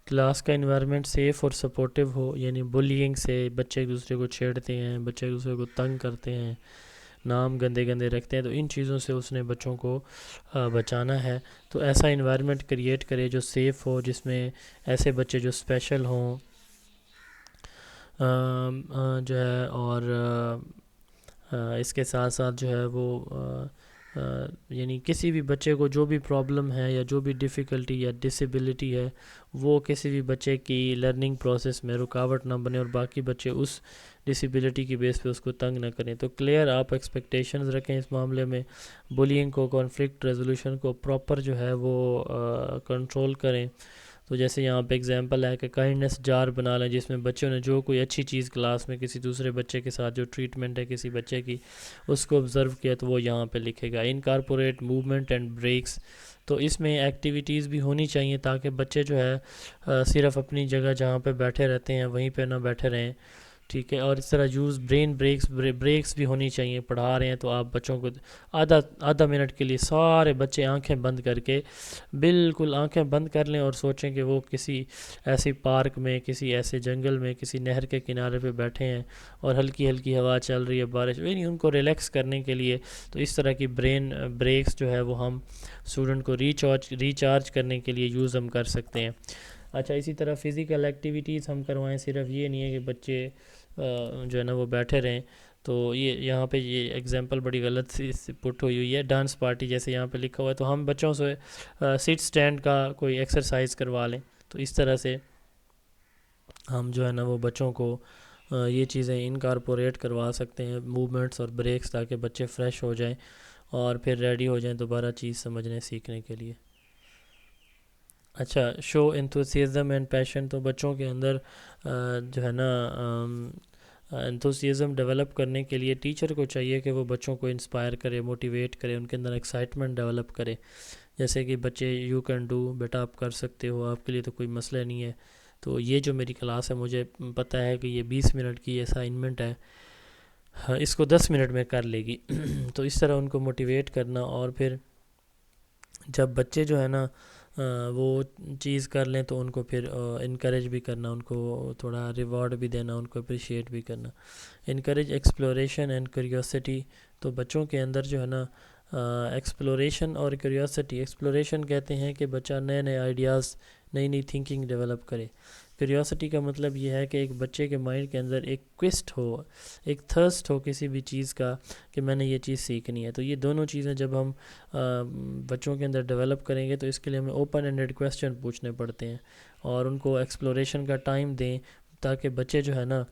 کلاس کا انوائرمنٹ سیف اور سپورٹیو ہو، یعنی بلینگ سے بچے ایک دوسرے کو چھیڑتے ہیں، بچے ایک دوسرے کو تنگ کرتے ہیں، نام گندے گندے رکھتے ہیں، تو ان چیزوں سے اس نے بچوں کو بچانا ہے۔ تو ایسا انوائرمنٹ کریٹ کرے جو سیف ہو، جس میں ایسے بچے جو اسپیشل ہوں جو ہے، اور اس کے ساتھ ساتھ جو ہے وہ یعنی کسی بھی بچے کو جو بھی پرابلم ہے یا جو بھی ڈیفیکلٹی یا ڈسیبلٹی ہے وہ کسی بھی بچے کی لرننگ پروسیس میں رکاوٹ نہ بنے اور باقی بچے اس ڈسیبلٹی کی بیس پہ اس کو تنگ نہ کریں۔ تو کلیئر آپ ایکسپیکٹیشنز رکھیں اس معاملے میں، بولینگ کو، کانفلکٹ ریزولوشن کو پراپر جو ہے وہ کنٹرول کریں۔ تو تو جیسے یہاں پہ اگزامپل ہے کہ کائنڈنس جار بنا لیں جس میں بچوں نے جو کوئی اچھی چیز کلاس میں کسی دوسرے بچے کے ساتھ جو ٹریٹمنٹ ہے کسی بچے کی اس کو آبزرو کیا تو وہ یہاں پہ لکھے گا. انکارپوریٹ موومنٹ اینڈ بریکس، تو اس میں ایکٹیویٹیز بھی ہونی چاہیے تاکہ بچے جو ہے صرف اپنی جگہ جہاں پہ بیٹھے رہتے ہیں وہیں پہ نہ بیٹھے رہیں. ٹھیک ہے، اور اس طرح یوز برین بریکس بھی ہونی چاہیے. پڑھا رہے ہیں تو آپ بچوں کو آدھا منٹ کے لیے سارے بچے آنکھیں بند کر کے بالکل آنکھیں بند کر لیں اور سوچیں کہ وہ کسی ایسی پارک میں، کسی ایسے جنگل میں، کسی نہر کے کنارے پہ بیٹھے ہیں اور ہلکی ہلکی ہوا چل رہی ہے، بارش، یعنی ان کو ریلیکس کرنے کے لیے. تو اس طرح کی برین بریکس جو ہے وہ ہم اسٹوڈنٹ کو ریچارج کرنے کے لیے یوز ہم کر سکتے ہیں. اچھا، اسی طرح فزیکل ایکٹیویٹیز ہم کروائیں. صرف یہ نہیں ہے کہ بچے جو ہے نا وہ بیٹھے رہیں. تو یہ یہاں پہ یہ ایگزامپل بڑی غلط سی پٹ ہوئی ہے. ڈانس پارٹی جیسے یہاں پہ لکھا ہوا ہے تو ہم بچوں سے سیٹ سٹینڈ کا کوئی ایکسرسائز کروا لیں. تو اس طرح سے ہم جو ہے نا وہ بچوں کو یہ چیزیں انکارپوریٹ کروا سکتے ہیں، موومنٹس اور بریکس، تاکہ بچے فریش ہو جائیں اور پھر ریڈی ہو جائیں دوبارہ چیز سمجھنے سیکھنے کے لیے. اچھا، شو انتھوسیزم اینڈ پیشن، تو بچوں کے اندر جو ہے نا انتھوسیزم ڈیولپ کرنے کے لیے ٹیچر کو چاہیے کہ وہ بچوں کو انسپائر کرے، موٹیویٹ کرے، ان کے اندر ایکسائٹمنٹ ڈیولپ کرے. جیسے کہ بچے یو کین ڈو، بیٹا آپ کر سکتے ہو، آپ کے لیے تو کوئی مسئلہ نہیں ہے. تو یہ جو میری کلاس ہے مجھے پتہ ہے کہ یہ 20 منٹ کی اسائنمنٹ ہے، اس کو 10 منٹ میں کر لے گی. تو اس طرح ان کو موٹیویٹ کرنا، اور پھر جب بچے جو ہے نا وہ چیز کر لیں تو ان کو پھر انکریج بھی کرنا، ان کو تھوڑا ریوارڈ بھی دینا، ان کو اپریشیٹ بھی کرنا. انکریج ایکسپلوریشن اینڈ کیوریوسٹی، تو بچوں کے اندر جو ہے نا ایکسپلوریشن اور کیوریوسٹی، ایکسپلوریشن کہتے ہیں کہ بچہ نئے نئے آئیڈیاز، نئی نئی تھنکنگ ڈیولپ کرے. کیوریوسٹی کا مطلب یہ ہے کہ ایک بچے کے مائنڈ کے اندر ایک کویسٹ ہو، ایک تھرسٹ ہو کسی بھی چیز کا کہ میں نے یہ چیز سیکھنی ہے. تو یہ دونوں چیزیں جب ہم بچوں کے اندر ڈیولپ کریں گے تو اس کے لیے ہمیں اوپن اینڈڈ کویسچن پوچھنے پڑتے ہیں اور ان کو ایکسپلوریشن کا ٹائم دیں تاکہ بچے جو ہے نا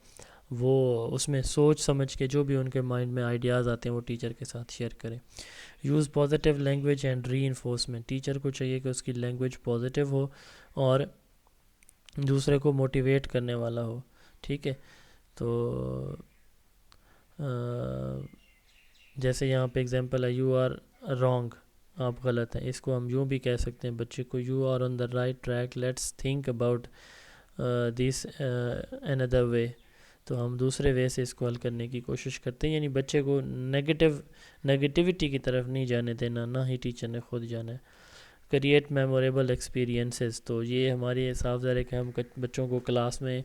وہ اس میں سوچ سمجھ کے جو بھی ان کے مائنڈ میں آئیڈیاز آتے ہیں وہ ٹیچر کے ساتھ شیئر کریں. Use positive language and reinforcement, teacher کو چاہیے کہ اس کی لینگویج پازیٹیو ہو اور دوسرے کو موٹیویٹ کرنے والا ہو. ٹھیک ہے، تو جیسے یہاں پہ اگزامپل ہے یو آر رانگ، آپ غلط ہیں. اس کو ہم یوں بھی کہہ سکتے ہیں بچے کو، you are on the right track, let's think about this another way. تو ہم دوسرے وے سے اس کو حل کرنے کی کوشش کرتے ہیں، یعنی بچے کو نگیٹیوٹی کی طرف نہیں جانے دینا، نہ ہی ٹیچر نے خود جانا ہے. کریٹ میموریبل ایکسپیرینسز، تو یہ ہماری صاف ظاہر ہے کہ ہم بچوں کو کلاس میں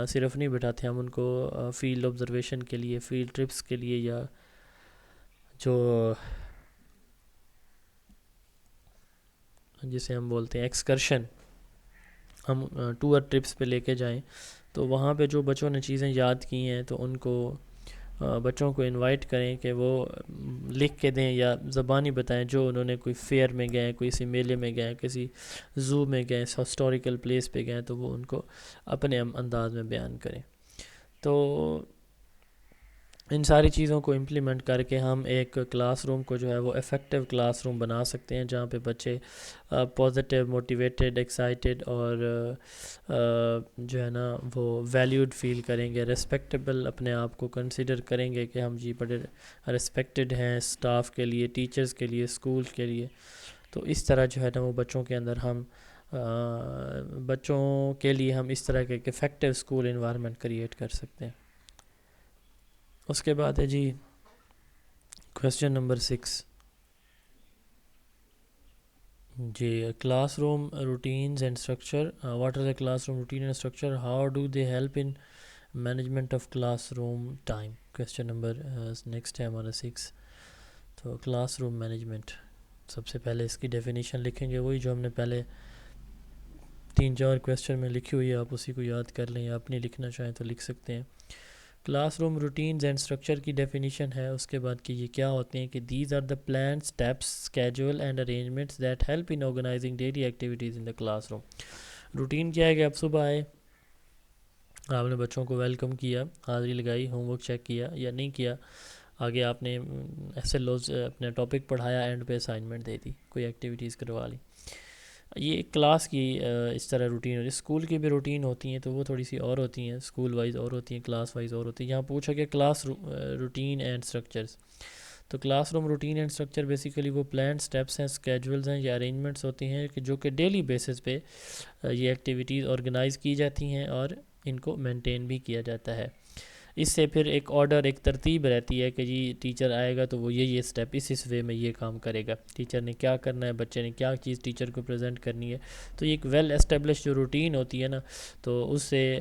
صرف نہیں بٹھاتے، ہم ان کو فیلڈ آبزرویشن کے لیے، فیلڈ ٹرپس کے لیے، یا جو جسے ہم بولتے ہیں ایکسکرشن، ہم ٹور ٹرپس پہ لے کے جائیں. تو وہاں پہ جو بچوں نے چیزیں یاد کی ہیں تو ان کو بچوں کو انوائٹ کریں کہ وہ لکھ کے دیں یا زبانی بتائیں جو انہوں نے کوئی فیئر میں گئے، کوئی کسی میلے میں گئے، کسی زو میں گئے، ہسٹوریکل پلیس پہ گئے، تو وہ ان کو اپنے انداز میں بیان کریں. تو ان ساری چیزوں کو امپلیمنٹ کر کے ہم ایک کلاس روم کو جو ہے وہ افیکٹو کلاس روم بنا سکتے ہیں جہاں پہ بچے پازیٹیو، موٹیویٹیڈ، ایکسائٹیڈ اور جو ہے نا وہ ویلیوڈ فیل کریں گے، ریسپیکٹیبل اپنے آپ کو کنسیڈر کریں گے کہ ہم جی بڑے ریسپیکٹڈ ہیں اسٹاف کے لیے، ٹیچرز کے لیے، اسکول کے لیے. تو اس طرح جو ہے نا وہ بچوں کے اندر ہم بچوں کے لیے ہم اس طرح کے ایک افیکٹو اسکول انوائرمنٹ کریٹ کر سکتے ہیں. اس کے بعد ہے جی کویسچن نمبر 6 جی، classroom routines and structure. What are the classroom routine and structure, how do they help in management of classroom time. Question number next ہے ہمارا 6. تو کلاس روم مینجمنٹ، سب سے پہلے اس کی definition لکھیں گے، وہی جو ہم نے پہلے 3-4 کویسچن میں لکھی ہوئی ہے، آپ اسی کو یاد کر لیں یا اپنی لکھنا چاہیں تو لکھ سکتے ہیں. Class room routines and structure کی ڈیفینیشن ہے اس کے بعد کہ یہ کیا ہوتے ہیں کہ these are the plan, steps, schedule and arrangements that help in organizing daily activities in the classroom. Routine کیا ہے کہ آپ صبح آئے، آپ نے بچوں کو ویلکم کیا، حاضری لگائی، ہوم ورک چیک کیا یا نہیں کیا، آگے آپ نے ایسے لوز اپنے ٹاپک پڑھایا، اینڈ پہ اسائنمنٹ دے دی، کوئی ایکٹیویٹیز کروا لی. یہ ایک کلاس کی اس طرح روٹین ہوتی ہے. اسکول کی بھی روٹین ہوتی ہیں تو وہ تھوڑی سی اور ہوتی ہیں، اسکول وائز اور ہوتی ہیں، کلاس وائز اور ہوتی ہیں. یہاں پوچھا کہ کلاس روٹین اینڈ اسٹرکچرز. تو class room routine and structure basically وہ پلان سٹیپس ہیں، اسکیجولز ہیں یا ارینجمنٹس ہوتی ہیں کہ جو کہ ڈیلی بیسس پہ یہ ایکٹیویٹیز آرگنائز کی جاتی ہیں اور ان کو مینٹین بھی کیا جاتا ہے. اس سے پھر ایک آرڈر، ایک ترتیب رہتی ہے کہ جی ٹیچر آئے گا تو وہ یہ اسٹیپ اس وے میں یہ کام کرے گا، ٹیچر نے کیا کرنا ہے، بچے نے کیا چیز ٹیچر کو پریزنٹ کرنی ہے. تو یہ ایک ویل اسٹیبلش جو روٹین ہوتی ہے نا، تو اس سے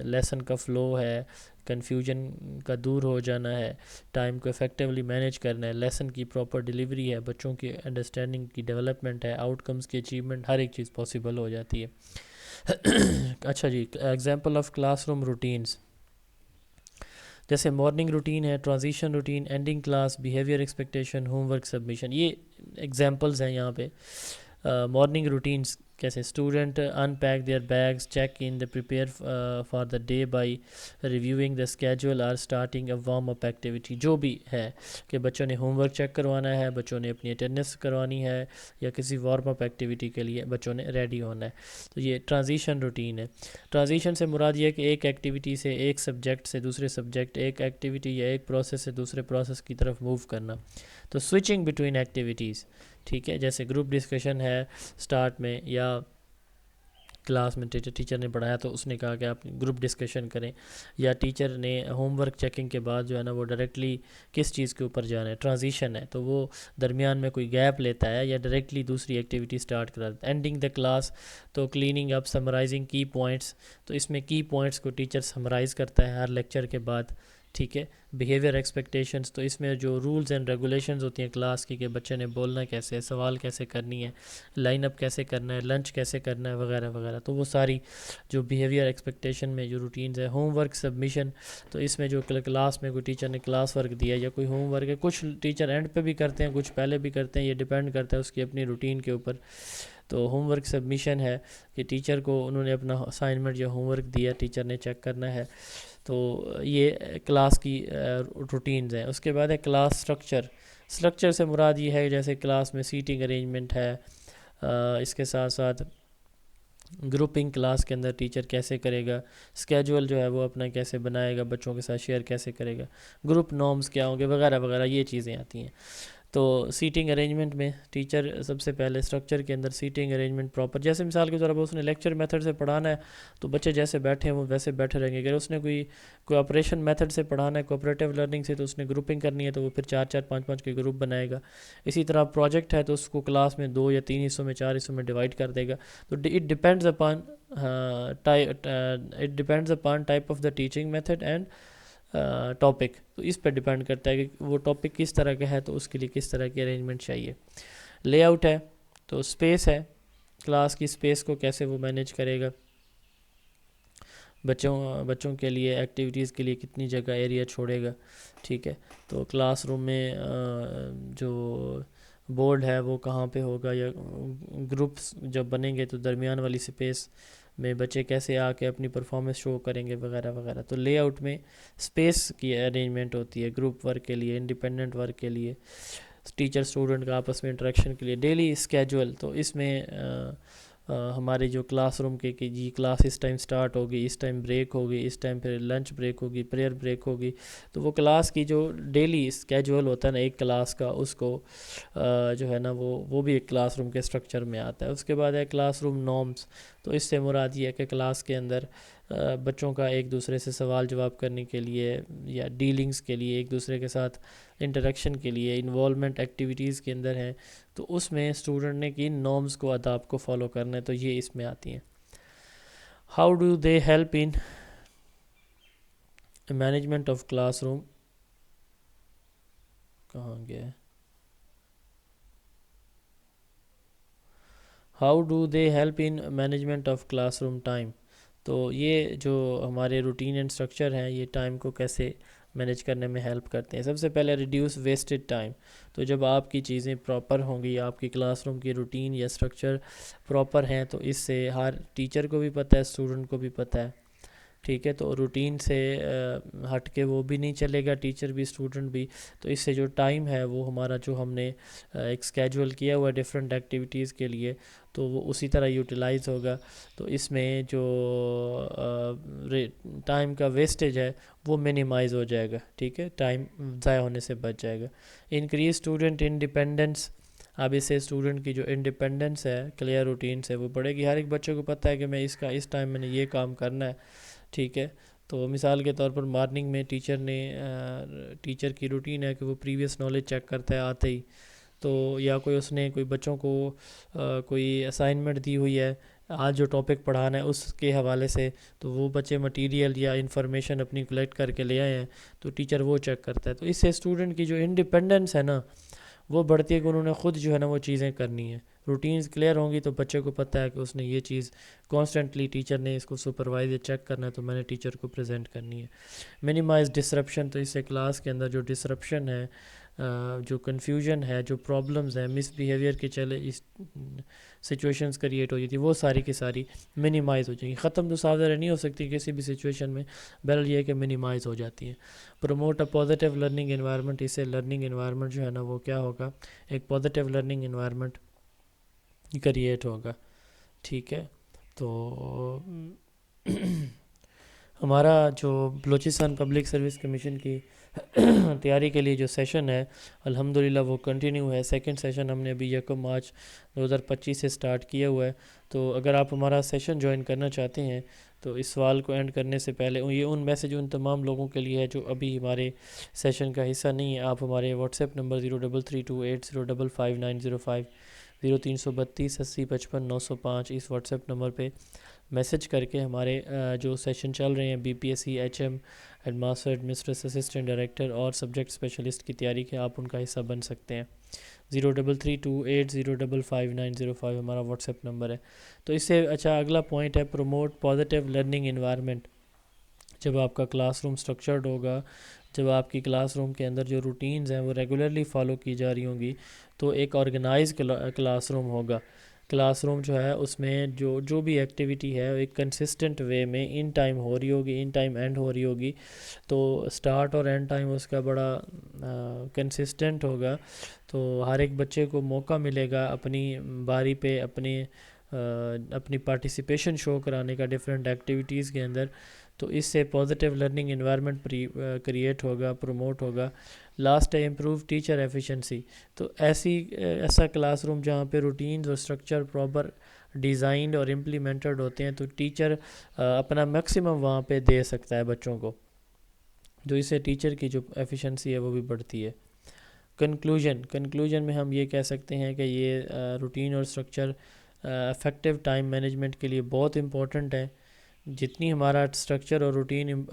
لیسن کا فلو ہے، کنفیوژن کا دور ہو جانا ہے، ٹائم کو افیکٹولی مینیج کرنا ہے، لیسن کی پراپر ڈیلیوری ہے، بچوں کی انڈرسٹینڈنگ کی ڈیولپمنٹ ہے، آؤٹ کمز کی اچیومنٹ، ہر ایک چیز پاسبل ہو جاتی ہے. اچھا جی، example of classroom routines جیسے مارننگ روٹین ہے، transition routine, ending class, behaviour expectation, homework submission. یہ ایگزامپلز ہیں یہاں پہ. مارننگ روٹینز کیسے student unpack their bags, check in the prepare for the day by reviewing the schedule اور starting a warm up activity. جو بھی ہے کہ بچوں نے ہوم ورک چیک کروانا ہے، بچوں نے اپنی اٹینڈنس کروانی ہے، یا کسی وارم اپ ایکٹیویٹی کے لیے بچوں نے ریڈی ہونا ہے. تو یہ ٹرانزیشن روٹین ہے. ٹرانزیشن سے مراد یہ ہے کہ ایک ایکٹیویٹی سے، ایک سبجیکٹ سے دوسرے سبجیکٹ، ایک ایکٹیویٹی یا ایک پروسیس سے دوسرے پروسیس کی طرف موو کرنا. تو سوئچنگ بٹوین ایکٹیویٹیز، ٹھیک ہے، جیسے گروپ ڈسکشن ہے سٹارٹ میں، یا کلاس میں ٹیچر نے پڑھایا تو اس نے کہا کہ آپ گروپ ڈسکشن کریں، یا ٹیچر نے ہوم ورک چیکنگ کے بعد جو ہے نا وہ ڈائریکٹلی کس چیز کے اوپر جانا ہے، ٹرانزیشن ہے تو وہ درمیان میں کوئی گیپ لیتا ہے یا ڈائریکٹلی دوسری ایکٹیویٹی سٹارٹ کرا دیتا ہے. اینڈنگ دا کلاس تو کلیننگ اپ، سمرائزنگ کی پوائنٹس، تو اس میں کی پوائنٹس کو ٹیچر سمرائز کرتا ہے ہر لیکچر کے بعد، ٹھیک ہے. بیہیویئر ایکسپیکٹیشنز تو اس میں جو رولز اینڈ ریگولیشنز ہوتی ہیں کلاس کی کہ بچے نے بولنا کیسے ہے، سوال کیسے کرنی ہے، لائن اپ کیسے کرنا ہے، لنچ کیسے کرنا ہے، وغیرہ وغیرہ. تو وہ ساری جو بیہیویئر ایکسپیکٹیشن میں جو روٹینز ہے. ہوم ورک سبمیشن تو اس میں جو کلاس میں کوئی ٹیچر نے کلاس ورک دیا یا کوئی ہوم ورک ہے، کچھ ٹیچر اینڈ پہ بھی کرتے ہیں، کچھ پہلے بھی کرتے ہیں، یہ ڈیپینڈ کرتا ہے اس کی اپنی روٹین کے اوپر. تو ہوم ورک سبمیشن ہے کہ ٹیچر کو انہوں نے اپنا اسائنمنٹ یا ہوم ورک دیا، ٹیچر نے چیک کرنا ہے. تو یہ کلاس کی روٹینز ہیں. اس کے بعد ہے کلاس سٹرکچر. سٹرکچر سے مراد یہ ہے جیسے کلاس میں سیٹنگ ارینجمنٹ ہے، اس کے ساتھ ساتھ گروپنگ کلاس کے اندر ٹیچر کیسے کرے گا، اسکیجول جو ہے وہ اپنا کیسے بنائے گا، بچوں کے ساتھ شیئر کیسے کرے گا، گروپ نارمز کیا ہوں گے، وغیرہ وغیرہ، یہ چیزیں آتی ہیں. تو سیٹنگ ارینجمنٹ میں ٹیچر سب سے پہلے اسٹرکچر کے اندر سیٹنگ ارینجمنٹ پراپر، جیسے مثال کے طور پر اس نے لیکچر میتھڈ سے پڑھانا ہے تو بچے جیسے بیٹھے ہیں وہ ویسے بیٹھے رہیں گے. اگر اس نے کوئی آپریشن میتھڈ سے پڑھانا ہے، کوآپریٹیو لرننگ سے، تو اس نے گروپنگ کرنی ہے تو وہ پھر 4 4 5 5 کے گروپ بنائے گا. اسی طرح پروجیکٹ ہے تو اس کو کلاس میں 2 یا 3 حصوں میں، 4 حصوں میں ڈیوائڈ کر دے گا. تو it depends upon type of the teaching method and topic. تو اس پہ ڈیپینڈ کرتا ہے کہ وہ ٹاپک کس طرح کا ہے تو اس کے لیے کس طرح کی ارینجمنٹ چاہیے. لے آؤٹ ہے تو اسپیس ہے، کلاس کی اسپیس کو کیسے وہ مینیج کرے گا، بچوں کے لیے ایکٹیویٹیز کے لیے کتنی جگہ ایریا چھوڑے گا، ٹھیک ہے. تو کلاس روم میں جو بورڈ ہے وہ کہاں پہ ہوگا، یا گروپس جب بنیں گے تو درمیان والی اسپیس میں بچے کیسے آ کے اپنی پرفارمنس شو کریں گے، وغیرہ وغیرہ. تو لے آؤٹ میں اسپیس کی ارینجمنٹ ہوتی ہے گروپ ورک کے لیے، انڈیپینڈنٹ ورک کے لیے، ٹیچر اسٹوڈنٹ کا آپس میں انٹریکشن کے لیے. ڈیلی اسکیجول تو اس میں ہمارے جو کلاس روم کے کہ جی کلاس اس ٹائم سٹارٹ ہوگی، اس ٹائم بریک ہوگی، اس ٹائم پھر لنچ بریک ہوگی، پریئر بریک ہوگی. تو وہ کلاس کی جو ڈیلی اسکیجول ہوتا ہے نا ایک کلاس کا، اس کو جو ہے نا وہ بھی ایک کلاس روم کے سٹرکچر میں آتا ہے. اس کے بعد ہے کلاس روم نارمز. تو اس سے مراد یہ ہے کہ کلاس کے اندر بچوں کا ایک دوسرے سے سوال جواب کرنے کے لیے یا ڈیلنگز کے لیے، ایک دوسرے کے ساتھ انٹریکشن کے لیے، انوالومنٹ ایکٹیویٹیز کے اندر ہیں تو اس میں اسٹوڈنٹ نے کن نارمز کو، آداب کو فالو کرنا ہے، تو یہ اس میں آتی ہیں. How do they help in management of class room, کہاں گیا ہے، how do they help in management of classroom time. تو یہ جو ہمارے روٹین اینڈ اسٹرکچر ہیں یہ ٹائم کو کیسے مینیج کرنے میں ہیلپ کرتے ہیں. سب سے پہلے ریڈیوس ویسٹڈ ٹائم. تو جب آپ کی چیزیں پراپر ہوں گی، آپ کی کلاس روم کی روٹین یا اسٹرکچر پراپر ہیں، تو اس سے ہر ٹیچر کو بھی پتہ ہے، اسٹوڈنٹ کو بھی پتہ ہے ٹھیک ہے، تو روٹین سے ہٹ کے وہ بھی نہیں چلے گا، ٹیچر بھی اسٹوڈنٹ بھی. تو اس سے جو ٹائم ہے وہ ہمارا جو ہم نے ایک اسکیجول کیا ہوا ہے ڈفرینٹ ایکٹیویٹیز کے لیے، تو وہ اسی طرح یوٹیلائز ہوگا. تو اس میں جو ٹائم کا ویسٹیج ہے وہ منیمائز ہو جائے گا. ٹھیک ہے، ٹائم ضائع ہونے سے بچ جائے گا. Increase student independence. اب اس سے اسٹوڈنٹ کی جو انڈیپینڈنس ہے کلیئر روٹین سے وہ بڑھے گی. ہر ایک بچے کو پتہ ہے کہ میں اس ٹائم میں نے یہ کام کرنا ہے. ٹھیک ہے، تو مثال کے طور پر مارننگ میں ٹیچر کی روٹین ہے کہ وہ پریویس نالج چیک کرتا ہے آتے ہی. تو یا اس نے کوئی بچوں کو کوئی اسائنمنٹ دی ہوئی ہے آج جو ٹاپک پڑھانا ہے اس کے حوالے سے، تو وہ بچے مٹیریل یا انفارمیشن اپنی کلیکٹ کر کے لے آئے ہیں تو ٹیچر وہ چیک کرتا ہے. تو اس سے اسٹوڈنٹ کی جو انڈیپینڈنس ہے نا وہ بڑھتی ہے کہ انہوں نے خود جو ہے نا وہ چیزیں کرنی ہیں. روٹینز کلیئر ہوں گی تو بچے کو پتہ ہے کہ اس نے یہ چیز کانسٹنٹلی ٹیچر نے اس کو سپروائز یا چیک کرنا ہے تو میں نے ٹیچر کو پریزنٹ کرنی ہے. Minimize disruption. تو اس سے کلاس کے اندر جو ڈسرپشن ہے، جو کنفیوژن ہے، جو پرابلمز ہیں، مس بیہیویئر کے چلے اس سچویشنز کریٹ ہو جاتی وہ ساری کی ساری منیمائز ہو جائیں گی. ختم تو صاف ظاہر نہیں ہو سکتی کسی بھی سچویشن میں، بہرحال یہ ہے کہ منیمائز ہو جاتی ہیں. Promote a positive learning environment. اس سے لرننگ انوائرمنٹ جو ہے نا وہ کیا ہوگا، ایک پازیٹیو لرننگ انوائرمنٹ کریٹ ہوگا. ٹھیک ہے، تو ہمارا جو بلوچستان پبلک سروس کمیشن کی تیاری کے لیے جو سیشن ہے الحمدللہ وہ کنٹینیو ہے. سیکنڈ سیشن ہم نے ابھی 1 مارچ 2025 سے سٹارٹ کیا ہوا ہے. تو اگر آپ ہمارا سیشن جوائن کرنا چاہتے ہیں تو اس سوال کو اینڈ کرنے سے پہلے یہ میسج ان تمام لوگوں کے لیے ہے جو ابھی ہمارے سیشن کا حصہ نہیں ہے. آپ ہمارے واٹس ایپ نمبر 0332805590 0332 80 55 905 اس واٹس ایپ نمبر پہ میسج کر کے ہمارے جو سیشن چل رہے ہیں B P S C, H M, headmaster, administrator assistant director اور سبجیکٹ اسپیشلسٹ کی تیاری کے آپ ان کا حصہ بن سکتے ہیں. 0332805590 ہمارا واٹس ایپ نمبر ہے. تو اس سے اچھا اگلا پوائنٹ ہے پروموٹ پازیٹیو لرننگ انوائرمنٹ. جب آپ کا کلاس روم سٹرکچرڈ ہوگا، جب آپ کی کلاس روم کے اندر جو روٹینز ہیں وہ ریگولرلی فالو کی جا رہی ہوں گی تو ایک آرگنائز کلاس روم ہوگا. کلاس روم جو ہے اس میں جو بھی ایکٹیویٹی ہے ایک کنسسٹنٹ وے میں ان ٹائم ہو رہی ہوگی، ان ٹائم اینڈ ہو رہی ہوگی. تو سٹارٹ اور اینڈ ٹائم اس کا بڑا کنسسٹنٹ ہوگا. تو ہر ایک بچے کو موقع ملے گا اپنی باری پہ اپنی پارٹیسپیشن شو کرانے کا ڈفرینٹ ایکٹیویٹیز کے اندر. تو اس سے پازیٹیو لرننگ انوائرمنٹ کریٹ ہوگا، پروموٹ ہوگا. لاسٹ ہے امپروو ٹیچر ایفیشنسی. تو ایسا کلاس روم جہاں پہ روٹینز اور اسٹرکچر پراپر ڈیزائنڈ اور امپلیمنٹڈ ہوتے ہیں تو ٹیچر اپنا میکسیمم وہاں پہ دے سکتا ہے بچوں کو. جو اس سے ٹیچر کی جو ایفیشنسی ہے وہ بھی بڑھتی ہے. کنکلوژن میں ہم یہ کہہ سکتے ہیں کہ یہ روٹین اور اسٹرکچر افیکٹو ٹائم مینجمنٹ کے لیے بہت امپورٹنٹ ہے. جتنی ہمارا اسٹرکچر اور روٹین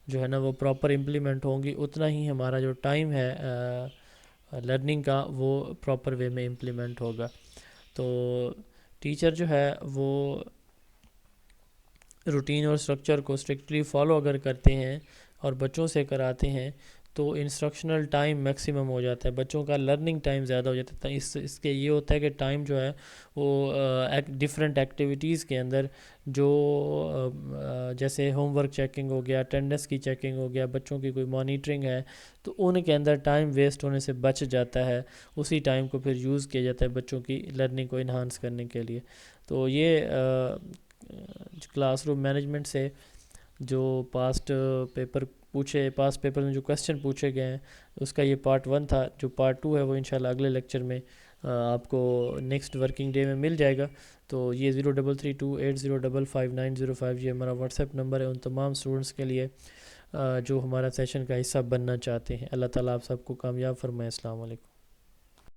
جو ہے نا وہ پراپر امپلیمنٹ ہوں گی اتنا ہی ہمارا جو ٹائم ہے لرننگ کا وہ پراپر وے میں امپلیمنٹ ہوگا. تو ٹیچر جو ہے وہ روٹین اور اسٹرکچر کو اسٹرکٹلی فالو اگر کرتے ہیں اور بچوں سے کراتے ہیں تو انسٹرکشنل ٹائم میکسیمم ہو جاتا ہے، بچوں کا لرننگ ٹائم زیادہ ہو جاتا ہے. اس کے یہ ہوتا ہے کہ ٹائم جو ہے وہ ڈفرینٹ ایکٹیویٹیز کے اندر جو جیسے ہوم ورک چیکنگ ہو گیا، اٹینڈنس کی چیکنگ ہو گیا، بچوں کی کوئی مانیٹرنگ ہے تو ان کے اندر ٹائم ویسٹ ہونے سے بچ جاتا ہے. اسی ٹائم کو پھر یوز کیا جاتا ہے بچوں کی لرننگ کو انہانس کرنے کے لیے. تو یہ کلاس روم مینجمنٹ سے جو پاسٹ پیپر میں جو کوسچن پوچھے گئے ہیں اس کا یہ پارٹ 1 تھا. جو پارٹ 2 ہے وہ انشاءاللہ اگلے لیکچر میں آپ کو نیکسٹ ورکنگ ڈے میں مل جائے گا. تو یہ 0332805590 یہ ہمارا واٹس ایپ نمبر ہے ان تمام اسٹوڈنٹس کے لیے جو ہمارا سیشن کا حصہ بننا چاہتے ہیں. اللہ تعالیٰ آپ سب کو کامیاب فرمائے. السلام علیکم.